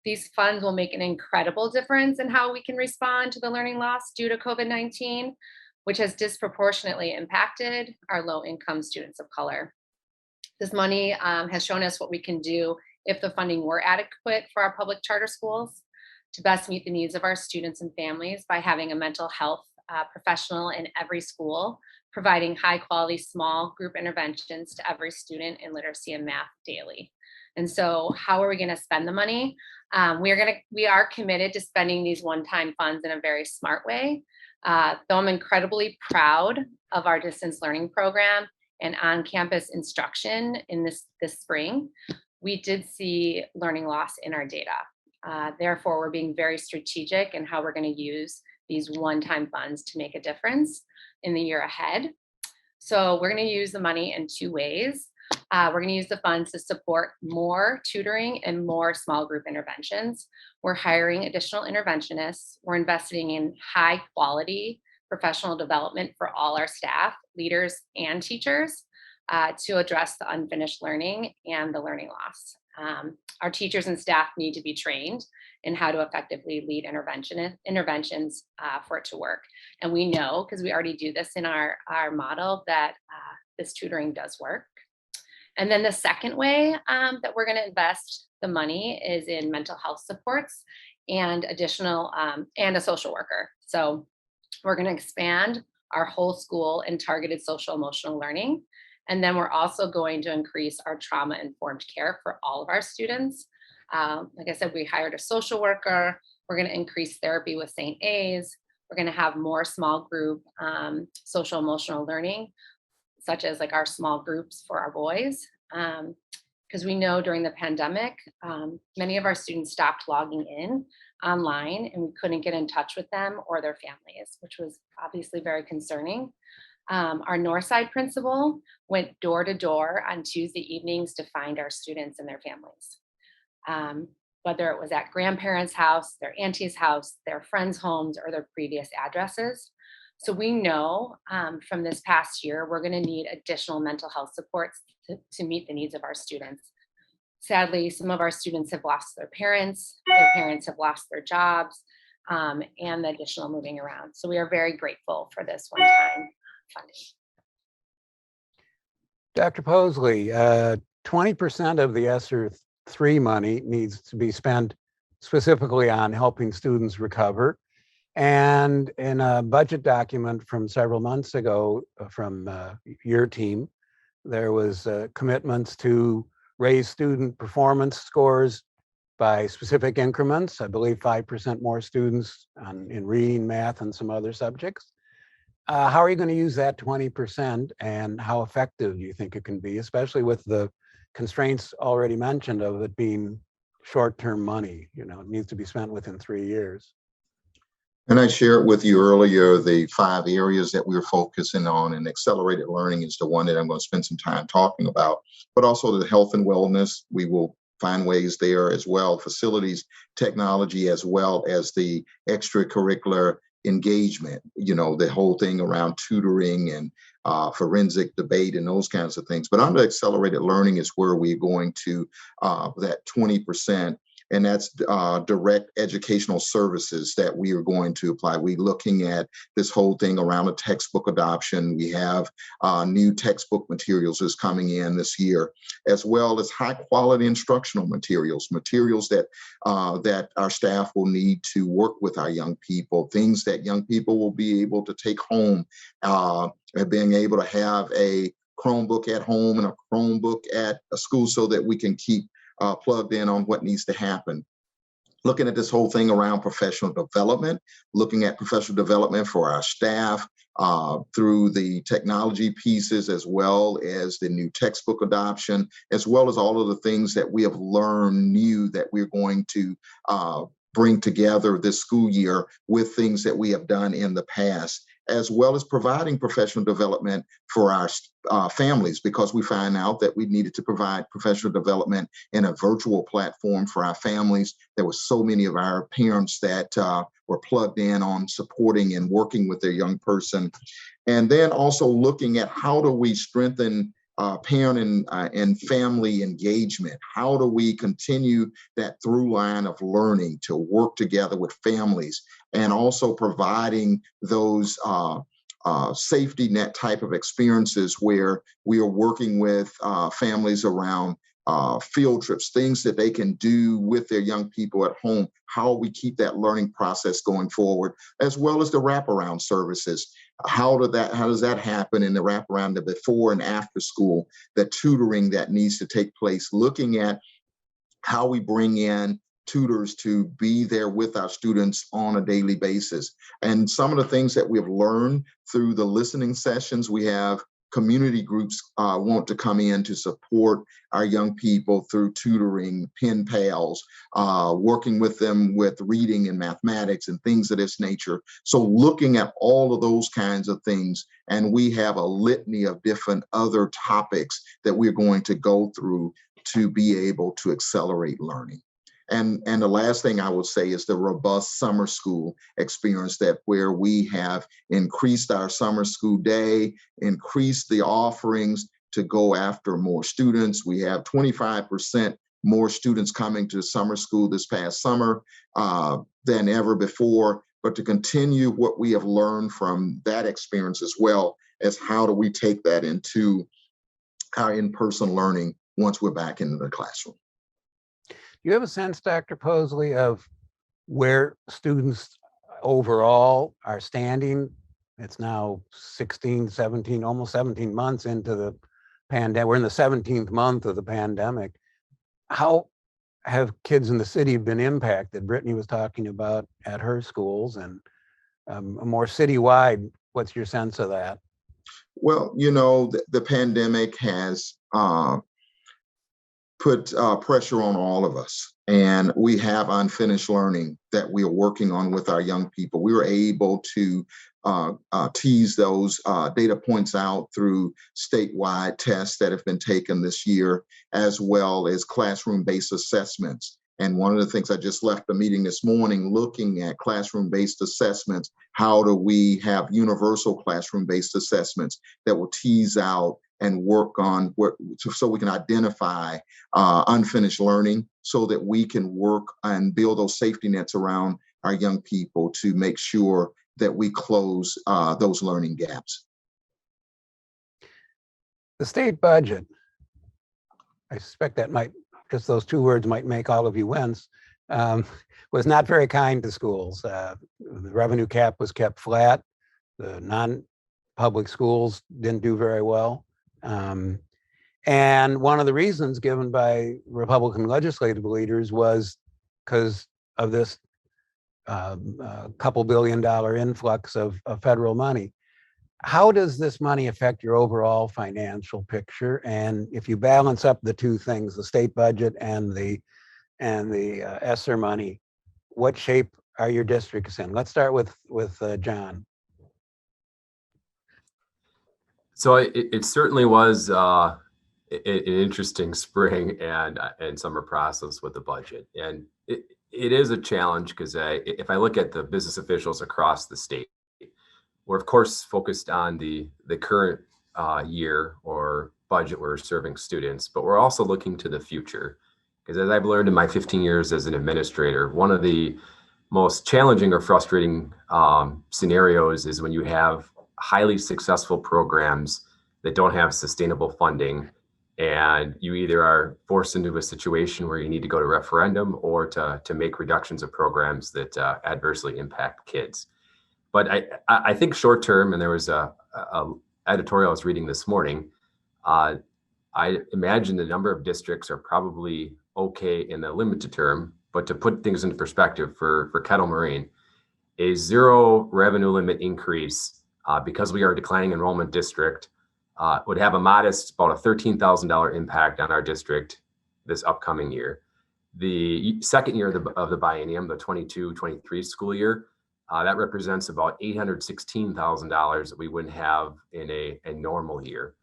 These funds will make an incredible difference in how we can respond to the learning loss due to COVID-19, which has disproportionately impacted our low-income students of color. This money has shown us what we can do if the funding were adequate for our public charter schools to best meet the needs of our students and families by having a mental health professional in every school, providing high quality small group interventions to every student in literacy and math daily. And so how are we going to spend the money? We are committed to spending these one-time funds in a very smart way. Though I'm incredibly proud of our distance learning program and on-campus instruction in this spring, we did see learning loss in our data. Therefore, we're being very strategic in how we're going to use these one-time funds to make a difference in the year ahead. So we're going to use the money in two ways. We're going to use the funds to support more tutoring and more small group interventions. We're hiring additional interventionists. We're investing in high quality professional development for all our staff, leaders, and teachers to address the unfinished learning and the learning loss. Our teachers and staff need to be trained in how to effectively lead interventions for it to work. And we know, because we already do this in our model, that this tutoring does work. And then the second way that we're going to invest the money is in mental health supports and additional and a social worker. So we're going to expand our whole school in targeted social emotional learning. And then we're also going to increase our trauma-informed care for all of our students. Like I said, we hired a social worker. We're going to increase therapy with St. A's. We're going to have more small group social emotional learning, such as like our small groups for our boys. Because we know during the pandemic, many of our students stopped logging in online and we couldn't get in touch with them or their families, which was obviously very concerning. Our Northside principal went door to door on Tuesday evenings to find our students and their families, whether it was at grandparents' house, their auntie's house, their friends' homes, or their previous addresses. So we know from this past year, we're going to need additional mental health supports to meet the needs of our students. Sadly, some of our students have lost their parents have lost their jobs, and the additional moving around. So we are very grateful for this one-time funding. Dr. Posley, 20% of the ESSER 3 money needs to be spent specifically on helping students recover. And in a budget document from several months ago from your team, there was commitments to raise student performance scores by specific increments. I believe 5% more students in reading, math, and some other subjects. How are you going to use that 20%, and how effective do you think it can be, especially with the constraints already mentioned of it being short-term money? You know, it needs to be spent within 3 years. And I shared with you earlier the 5 areas that we're focusing on, and accelerated learning is the one that I'm going to spend some time talking about, but also the health and wellness. We will find ways there as well, facilities, technology, as well as the extracurricular engagement, you know, the whole thing around tutoring and forensic debate and those kinds of things. But under accelerated learning is where we're going to that 20%. And that's direct educational services that we are going to apply. We're looking at this whole thing around a textbook adoption. We have new textbook materials that's coming in this year, as well as high quality instructional materials that that our staff will need to work with our young people, things that young people will be able to take home, and being able to have a Chromebook at home and a Chromebook at a school so that we can keep plugged in on what needs to happen. Looking at this whole thing around professional development, looking at professional development for our staff through the technology pieces, as well as the new textbook adoption, as well as all of the things that we have learned new that we're going to bring together this school year with things that we have done in the past, as well as providing professional development for our families, because we find out that we needed to provide professional development in a virtual platform for our families. There were so many of our parents that were plugged in on supporting and working with their young person. And then also looking at how do we strengthen parent and family engagement. How do we continue that through line of learning to work together with families, and also providing those safety net type of experiences where we are working with families around field trips, things that they can do with their young people at home, how we keep that learning process going forward, as well as the wraparound services. How does that happen in the wraparound, the before and after school, the tutoring that needs to take place, looking at how we bring in tutors to be there with our students on a daily basis. And some of the things that we've learned through the listening sessions, we have community groups want to come in to support our young people through tutoring, pen pals, working with them with reading and mathematics and things of this nature. So looking at all of those kinds of things, and we have a litany of different other topics that we're going to go through to be able to accelerate learning. And the last thing I would say is the robust summer school experience, that where we have increased our summer school day, increased the offerings to go after more students. We have 25% more students coming to summer school this past summer than ever before. But to continue what we have learned from that experience, as well as how do we take that into our in-person learning once we're back into the classroom. Do you have a sense, Dr. Posley, of where students overall are standing? It's now 16, 17, almost 17 months into the pandemic. We're in the 17th month of the pandemic. How have kids in the city been impacted? Brittany was talking about at her schools, and more citywide. What's your sense of that? Well, you know, the pandemic has put pressure on all of us. And we have unfinished learning that we are working on with our young people. We were able to tease those data points out through statewide tests that have been taken this year, as well as classroom-based assessments. And one of the things, I just left the meeting this morning looking at classroom-based assessments. How do we have universal classroom-based assessments that will tease out and work on so we can identify unfinished learning, so that we can work and build those safety nets around our young people to make sure that we close those learning gaps. The state budget, I suspect that might, just those two words might make all of you wince, was not very kind to schools. The revenue cap was kept flat. The non-public schools didn't do very well. And one of the reasons given by Republican legislative leaders was because of this couple $2 billion influx of federal money. How does this money affect your overall financial picture? And if you balance up the two things, the state budget and the ESSER money, what shape are your districts in? Let's start with John. So it certainly was an interesting spring and summer process with the budget. And it is a challenge because if I look at the business officials across the state, we're of course focused on the current year or budget we're serving students, but we're also looking to the future. Because as I've learned in my 15 years as an administrator, one of the most challenging or frustrating scenarios is when you have highly successful programs that don't have sustainable funding, and you either are forced into a situation where you need to go to referendum or to make reductions of programs that adversely impact kids. But I think short term, and there was a editorial I was reading this morning, I imagine the number of districts are probably okay in the limited term, but to put things into perspective for Kettle Moraine, a zero revenue limit increase because we are a declining enrollment district would have a modest, about a $13,000 impact on our district this upcoming year. The second year of the biennium, the 22-23 school year, that represents about $816,000 that we wouldn't have in a normal year.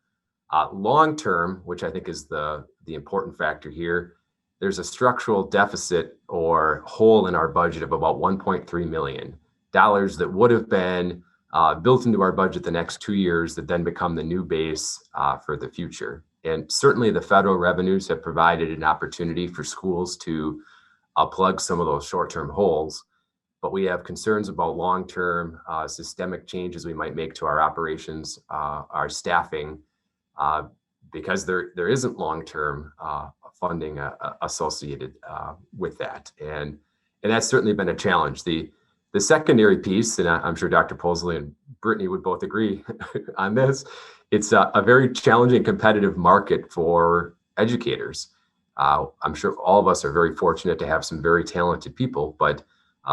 Long term, which I think is the important factor here, there's a structural deficit or hole in our budget of about $1.3 million that would have been built into our budget the next 2 years that then become the new base for the future. And certainly the federal revenues have provided an opportunity for schools to plug some of those short-term holes. But we have concerns about long-term systemic changes we might make to our operations, our staffing, because there isn't long-term funding associated with that. And that's certainly been a challenge. The secondary piece, and I'm sure Dr. Posley and Brittany would both agree on this, it's a very challenging competitive market for educators. I'm sure all of us are very fortunate to have some very talented people, but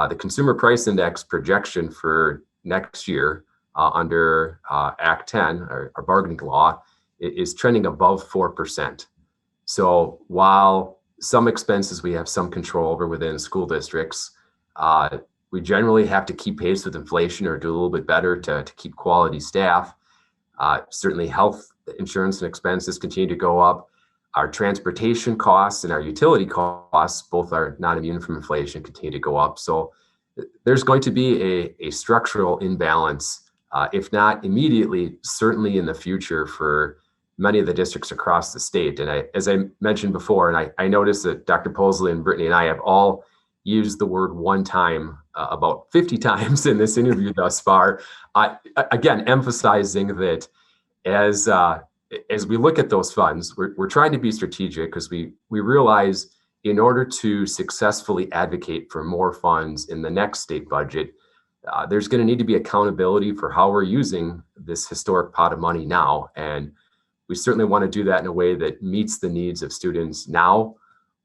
the Consumer Price Index projection for next year under Act 10, our bargaining law, is trending above 4%. So while some expenses we have some control over within school districts, we generally have to keep pace with inflation or do a little bit better to keep quality staff. Certainly health insurance and expenses continue to go up. Our transportation costs and our utility costs, both are not immune from inflation, continue to go up. So there's going to be a structural imbalance, if not immediately, certainly in the future for many of the districts across the state. And as I mentioned before, and I noticed that Dr. Posley and Brittany and I have all used the word one time about 50 times in this interview thus far. Again, emphasizing that as we look at those funds, we're trying to be strategic because we realize in order to successfully advocate for more funds in the next state budget, there's going to need to be accountability for how we're using this historic pot of money now. And we certainly want to do that in a way that meets the needs of students now,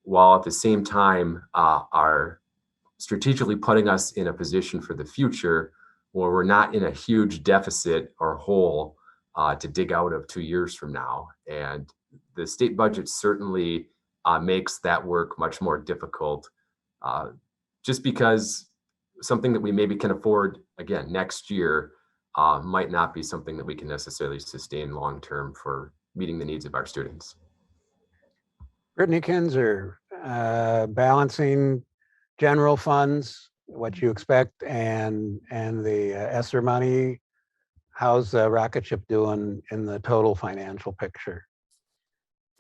while at the same time are strategically putting us in a position for the future where we're not in a huge deficit or hole to dig out of 2 years from now. And the state budget certainly makes that work much more difficult, just because something that we maybe can afford, again, next year might not be something that we can necessarily sustain long-term for meeting the needs of our students. Brittany Kinzer, balancing general funds, what you expect, and the ESSER money. How's Rocket Ship doing in the total financial picture?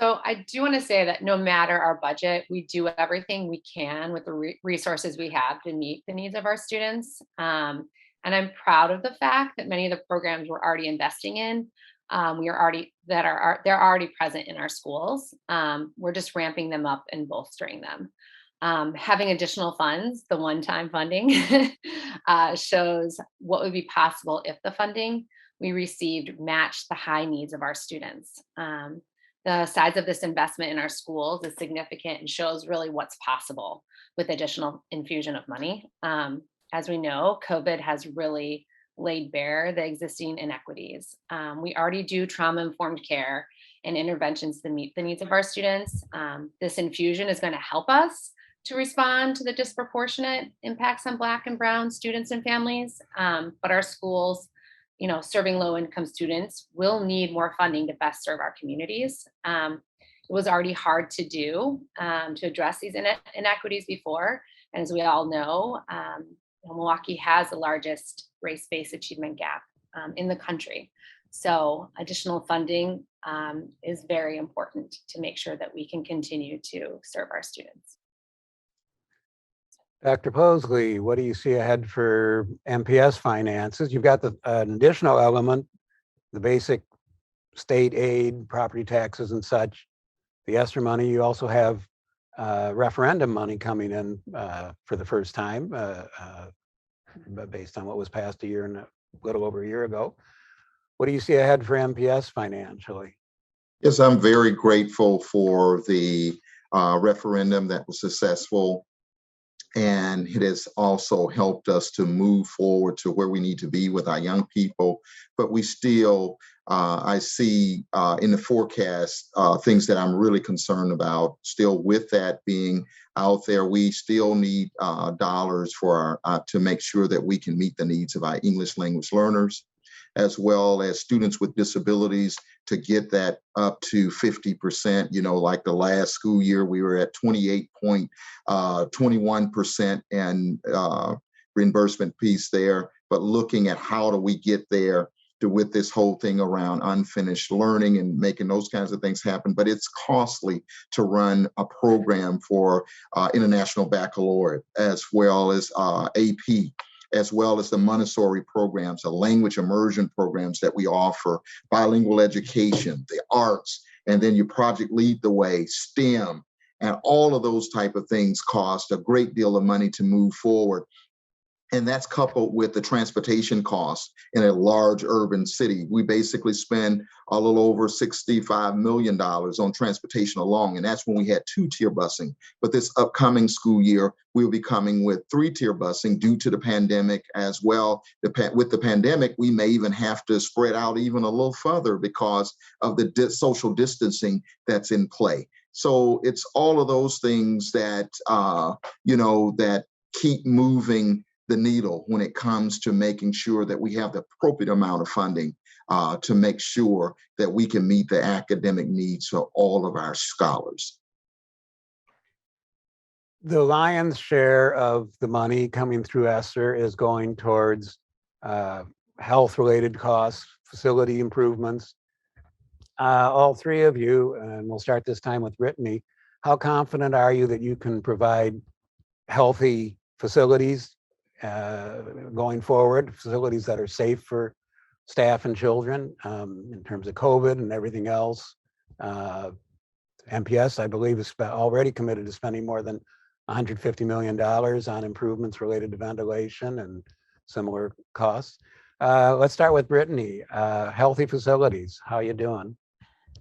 So I do want to say that no matter our budget, we do everything we can with the resources we have to meet the needs of our students. And I'm proud of the fact that many of the programs we're already investing in, they're already present in our schools. We're just ramping them up and bolstering them. Having additional funds, the one-time funding, shows what would be possible if the funding we received matched the high needs of our students. The size of this investment in our schools is significant and shows really what's possible with additional infusion of money. As we know, COVID has really laid bare the existing inequities. We already do trauma-informed care and interventions to meet the needs of our students. This infusion is going to help us to respond to the disproportionate impacts on Black and Brown students and families. But our schools, serving low-income students will need more funding to best serve our communities. It was already hard to do to address these inequities before. And as we all know, Milwaukee has the largest race-based achievement gap in the country. So additional funding is very important to make sure that we can continue to serve our students. Dr. Posley, what do you see ahead for MPS finances? You've got an additional element, the basic state aid, property taxes and such, the ESSER money. You also have referendum money coming in for the first time, based on what was passed a little over a year ago. What do you see ahead for MPS financially? Yes, I'm very grateful for the referendum that was successful. And it has also helped us to move forward to where we need to be with our young people. But we still, I see in the forecast, things that I'm really concerned about. Still, with that being out there, we still need dollars for to make sure that we can meet the needs of our English language learners, as well as students with disabilities, to get that up to 50%. Like the last school year, we were at 28.21% and reimbursement piece there. But looking at how do we get there with this whole thing around unfinished learning and making those kinds of things happen. But it's costly to run a program for International Baccalaureate, as well as AP, as well as the Montessori programs, the language immersion programs that we offer, bilingual education, the arts, and then you Project Lead the Way, STEM, and all of those type of things cost a great deal of money to move forward. And that's coupled with the transportation costs in a large urban city. We basically spend a little over $65 million on transportation alone. And that's when we had 2-tier busing. But this upcoming school year, we'll be coming with 3-tier busing due to the pandemic as well. With the pandemic, we may even have to spread out even a little further because of the social distancing that's in play. So it's all of those things that, that keep moving the needle when it comes to making sure that we have the appropriate amount of funding to make sure that we can meet the academic needs of all of our scholars. The lion's share of the money coming through ESSER is going towards health-related costs, facility improvements. All three of you, and we'll start this time with Brittany, how confident are you that you can provide healthy facilities going forward, facilities that are safe for staff and children in terms of COVID and everything else? MPS, I believe, is already committed to spending more than $150 million on improvements related to ventilation and similar costs. Let's start with Brittany. Healthy facilities, how you doing?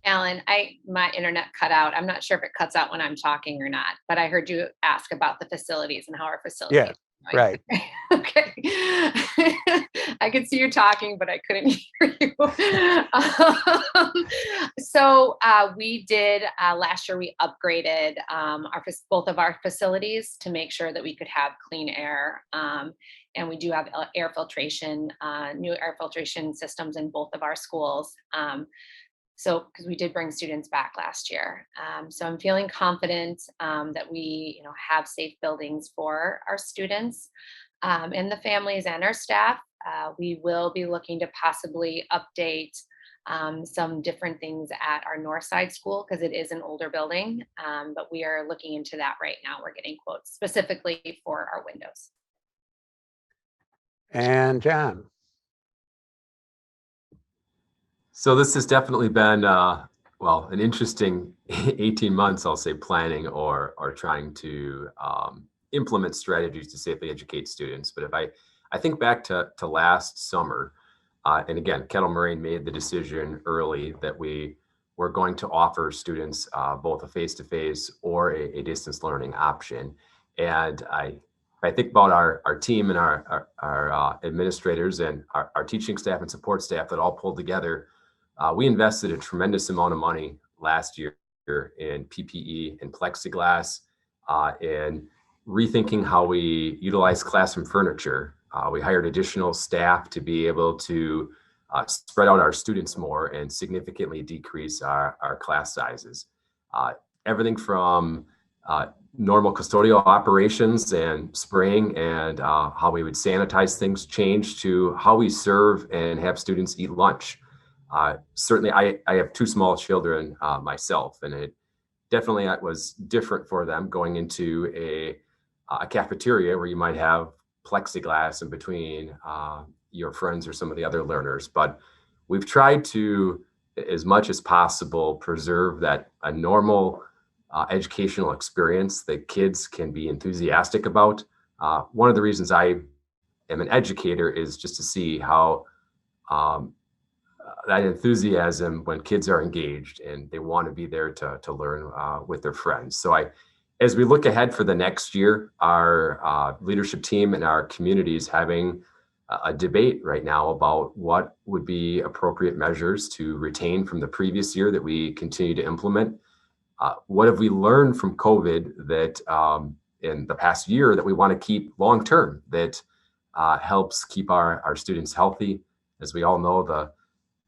Alan, my internet cut out. I'm not sure if it cuts out when I'm talking or not, but I heard you ask about the facilities and how our facilities. Yeah. Right. Okay. I could see you talking, but I couldn't hear you. So we did last year, we upgraded both of our facilities to make sure that we could have clean air. And we do have air filtration, new air filtration systems in both of our schools. So, because we did bring students back last year. So I'm feeling confident that we have safe buildings for our students and the families and our staff. We will be looking to possibly update some different things at our North Side School because it is an older building, but we are looking into that right now. We're getting quotes specifically for our windows. And John. So this has definitely been, an interesting 18 months, I'll say, planning or trying to implement strategies to safely educate students. But if I think back to last summer, and again, Kettle Moraine made the decision early that we were going to offer students both a face-to-face or a distance learning option. And I think about our team and our administrators and our teaching staff and support staff that all pulled together. We invested a tremendous amount of money last year in PPE and plexiglass, in rethinking how we utilize classroom furniture. We hired additional staff to be able to spread out our students more and significantly decrease our class sizes. Everything from normal custodial operations and spraying and how we would sanitize things changed to how we serve and have students eat lunch. Certainly, I have 2 small children myself, and it definitely was different for them going into a cafeteria where you might have plexiglass in between your friends or some of the other learners. But we've tried to, as much as possible, preserve that a normal educational experience that kids can be enthusiastic about. One of the reasons I am an educator is just to see how that enthusiasm when kids are engaged and they want to be there to learn with their friends. So as we look ahead for the next year, our leadership team and our community is having a debate right now about what would be appropriate measures to retain from the previous year that we continue to implement. What have we learned from COVID that in the past year that we want to keep long-term that helps keep our students healthy? As we all know,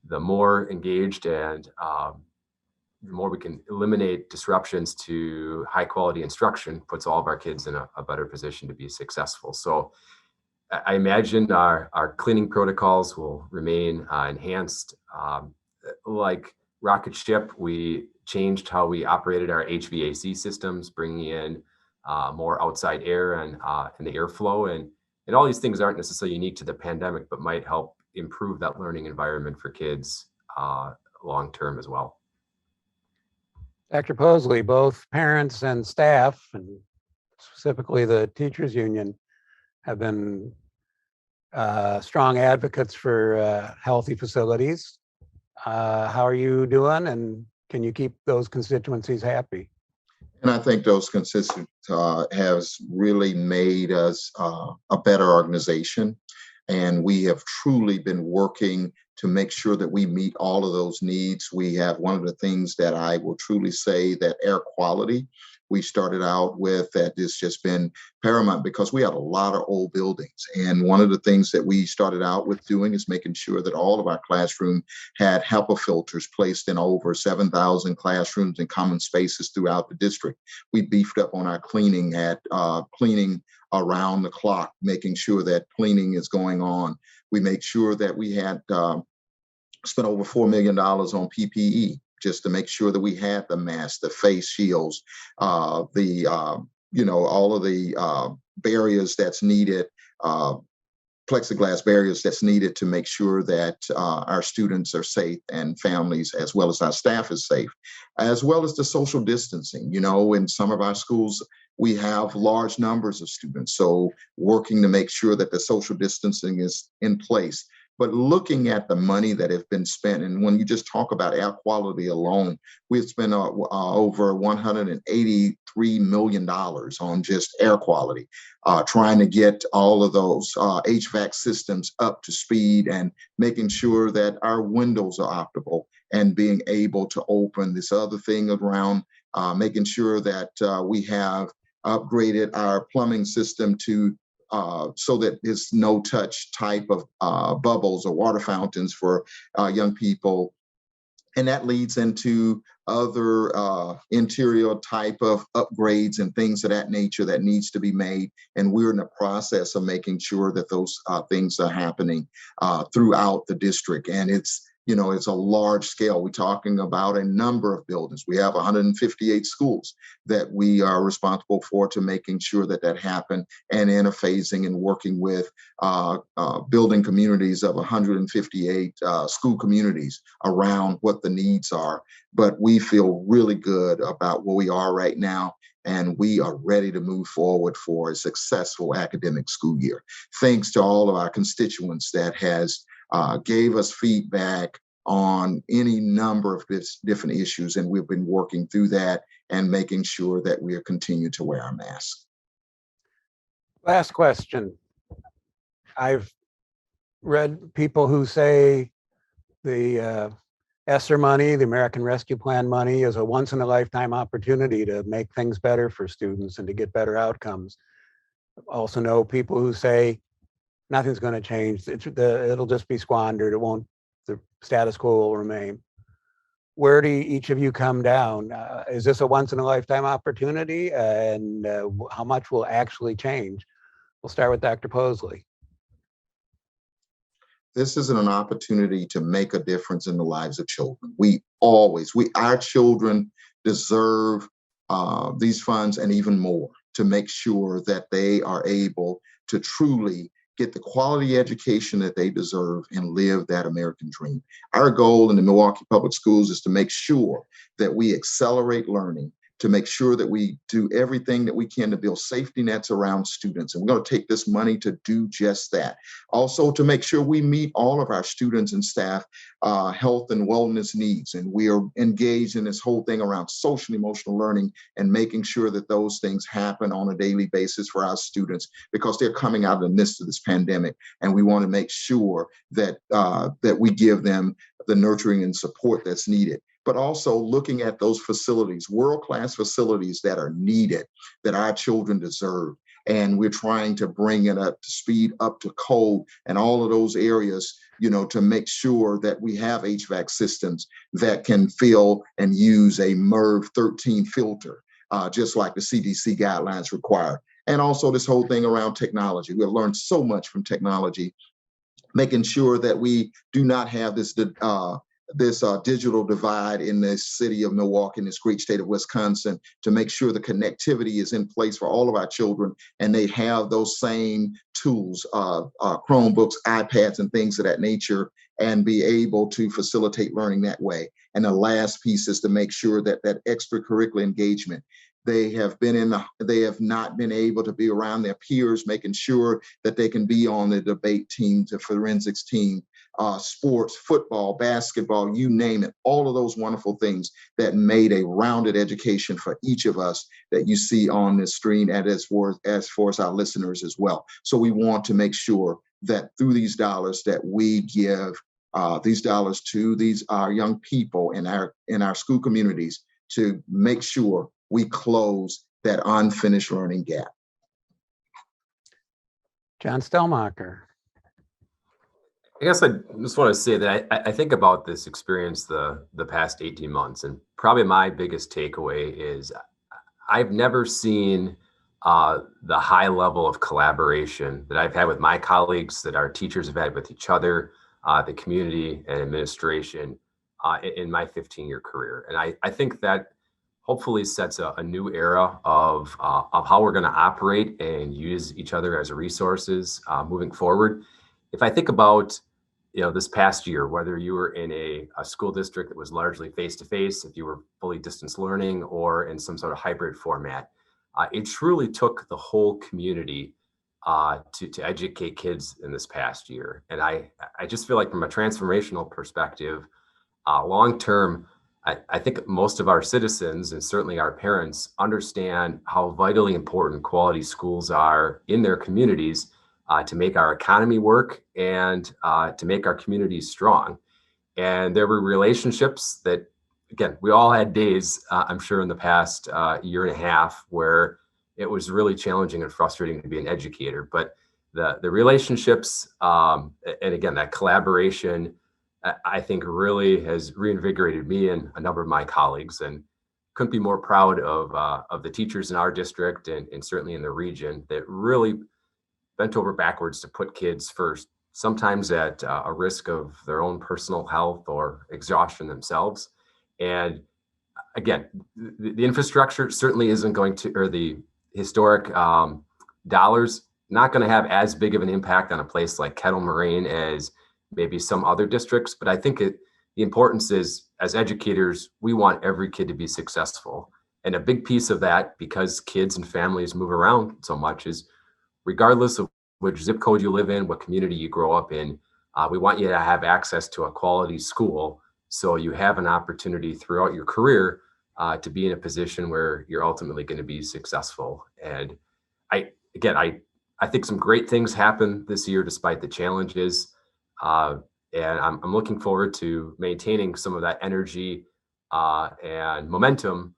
the more engaged and the more we can eliminate disruptions to high quality instruction puts all of our kids in a better position to be successful. So I imagine our cleaning protocols will remain enhanced. Like rocket ship, we changed how we operated our HVAC systems, bringing in more outside air and the airflow. And all these things aren't necessarily unique to the pandemic, but might help improve that learning environment for kids long term as well. Dr. Posley, both parents and staff, and specifically the teachers union, have been strong advocates for healthy facilities. How are you doing, and can you keep those constituencies happy? And I think those constituents has really made us a better organization. And we have truly been working to make sure that we meet all of those needs. We have one of the things that I will truly say that air quality, we started out with that has just been paramount because we have a lot of old buildings. And one of the things that we started out with doing is making sure that all of our classrooms had HEPA filters placed in over 7,000 classrooms and common spaces throughout the district. We beefed up on our cleaning, at cleaning around the clock, making sure that cleaning is going on. We make sure that we had spent over $4 million on PPE just to make sure that we had the masks, the face shields, all of the barriers that's needed, plexiglass barriers that's needed to make sure that our students are safe and families, as well as our staff, is safe, as well as the social distancing. In some of our schools, we have large numbers of students. So working to make sure that the social distancing is in place. But looking at the money that has been spent, and when you just talk about air quality alone, we've spent over $183 million on just air quality, trying to get all of those HVAC systems up to speed and making sure that our windows are optimal and being able to open. This other thing around making sure that we have upgraded our plumbing system to so that it's no touch type of bubbles or water fountains for young people. And that leads into other interior type of upgrades and things of that nature that needs to be made. And we're in the process of making sure that those things are happening throughout the district. And it's a large scale. We're talking about a number of buildings. We have 158 schools that we are responsible for to making sure that happen, and interfacing and working with building communities of 158 school communities around what the needs are. But we feel really good about where we are right now, and we are ready to move forward for a successful academic school year. Thanks to all of our constituents that has gave us feedback on any number of different issues, and we've been working through that and making sure that we are continuing to wear our masks. Last question. I've read people who say the ESSER money, the American Rescue Plan money, is a once-in-a-lifetime opportunity to make things better for students and to get better outcomes. I also know people who say nothing's going to change. It'll just be squandered. The status quo will remain. Where do each of you come down? Is this a once-in-a-lifetime opportunity? And how much will actually change? We'll start with Dr. Posley. This isn't an opportunity to make a difference in the lives of children. Our children deserve these funds and even more to make sure that they are able to truly get the quality education that they deserve and live that American dream. Our goal in the Milwaukee Public Schools is to make sure that we accelerate learning, to make sure that we do everything that we can to build safety nets around students. And we're going to take this money to do just that. Also, to make sure we meet all of our students and staff health and wellness needs. And we are engaged in this whole thing around social and emotional learning and making sure that those things happen on a daily basis for our students, because they're coming out of the midst of this pandemic. And we want to make sure that that we give them the nurturing and support that's needed. But also looking at those facilities, world-class facilities that are needed, that our children deserve. And we're trying to bring it up to speed, up to code, and all of those areas, to make sure that we have HVAC systems that can fill and use a MERV 13 filter, just like the CDC guidelines require. And also this whole thing around technology. We've learned so much from technology, making sure that we do not have this digital divide in the city of Milwaukee, in this great state of Wisconsin, to make sure the connectivity is in place for all of our children and they have those same tools, Chromebooks, iPads, and things of that nature, and be able to facilitate learning that way. And the last piece is to make sure that that extracurricular engagement, they have not been able to be around their peers, making sure that they can be on the debate team, the forensics team, sports, football, basketball, you name it, all of those wonderful things that made a rounded education for each of us that you see on this screen, and as far as our listeners as well. So we want to make sure that through these dollars that we give these dollars to our young people in our school communities to make sure we close that unfinished learning gap. John Stellmacher. I guess I just want to say that I think about this experience the past 18 months, and probably my biggest takeaway is I've never seen the high level of collaboration that I've had with my colleagues, that our teachers have had with each other, the community and administration in my 15-year career. And I think that hopefully sets a new era of how we're going to operate and use each other as resources moving forward. If I think about this past year, whether you were in a school district that was largely face-to-face, if you were fully distance learning, or in some sort of hybrid format, it truly took the whole community to educate kids in this past year. And I just feel like from a transformational perspective, long-term, I think most of our citizens, and certainly our parents, understand how vitally important quality schools are in their communities to make our economy work and to make our communities strong. And there were relationships that, again, we all had days, I'm sure, in the past year and a half where it was really challenging and frustrating to be an educator. But the relationships, and again, that collaboration, I think really has reinvigorated me and a number of my colleagues, and couldn't be more proud of the teachers in our district and certainly in the region that really bent over backwards to put kids first, sometimes at a risk of their own personal health or exhaustion themselves. And again, the infrastructure certainly isn't going to, or the historic dollars, not going to have as big of an impact on a place like Kettle Moraine as maybe some other districts. But I think the importance is, as educators, we want every kid to be successful. And a big piece of that, because kids and families move around so much, is regardless of which zip code you live in, what community you grow up in, we want you to have access to a quality school so you have an opportunity throughout your career to be in a position where you're ultimately going to be successful. And I think some great things happened this year despite the challenges. And I'm looking forward to maintaining some of that energy and momentum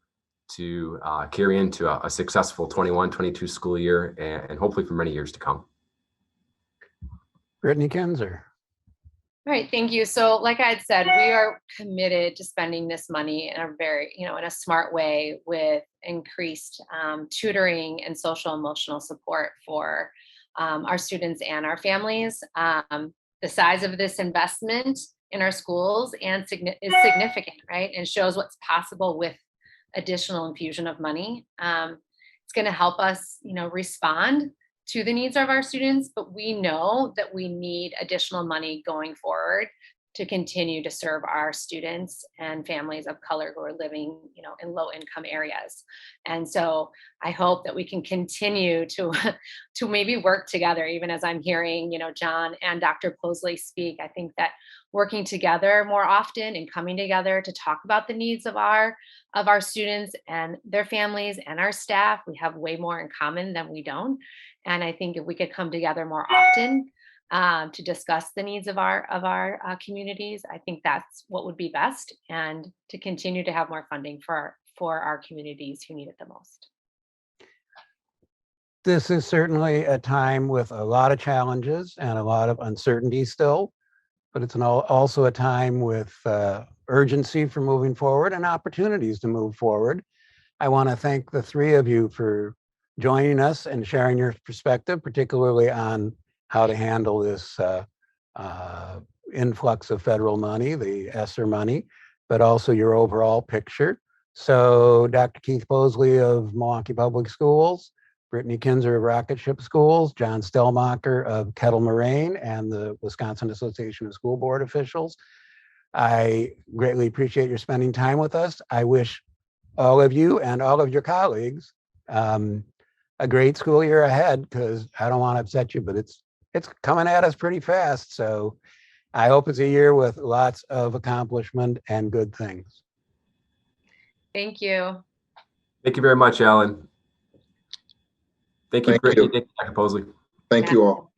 to carry into a successful 21-22 school year, and hopefully for many years to come. Brittany Kinzer. All right, thank you. So like I had said, we are committed to spending this money in a very, in a smart way, with increased tutoring and social emotional support for our students and our families. The size of this investment in our schools is significant, right? And shows what's possible with additional infusion of money. It's going to help us, respond to the needs of our students, but we know that we need additional money going forward to continue to serve our students and families of color who are living, in low income areas. And so I hope that we can continue to maybe work together, even as I'm hearing, John and Dr. Posley speak. I think that working together more often and coming together to talk about the needs of our students and their families and our staff, we have way more in common than we don't. And I think if we could come together more often to discuss the needs of our communities, I think that's what would be best, and to continue to have more funding for our communities who need it the most. This is certainly a time with a lot of challenges and a lot of uncertainty still, but it's also a time with urgency for moving forward and opportunities to move forward. I want to thank the three of you for joining us and sharing your perspective, particularly on how to handle this influx of federal money, the ESSER money, but also your overall picture. So Dr. Keith Bosley of Milwaukee Public Schools, Brittany Kinzer of Rocket Ship Schools, John Stellmacher of Kettle Moraine and the Wisconsin Association of School Board Officials. I greatly appreciate your spending time with us. I wish all of you and all of your colleagues a great school year ahead, because I don't want to upset you, but it's coming at us pretty fast. So I hope it's a year with lots of accomplishment and good things. Thank you. Thank you very much, Alan. Thank you, Thank Brittany. you. Thank you, Dr. Posley. Thank you all.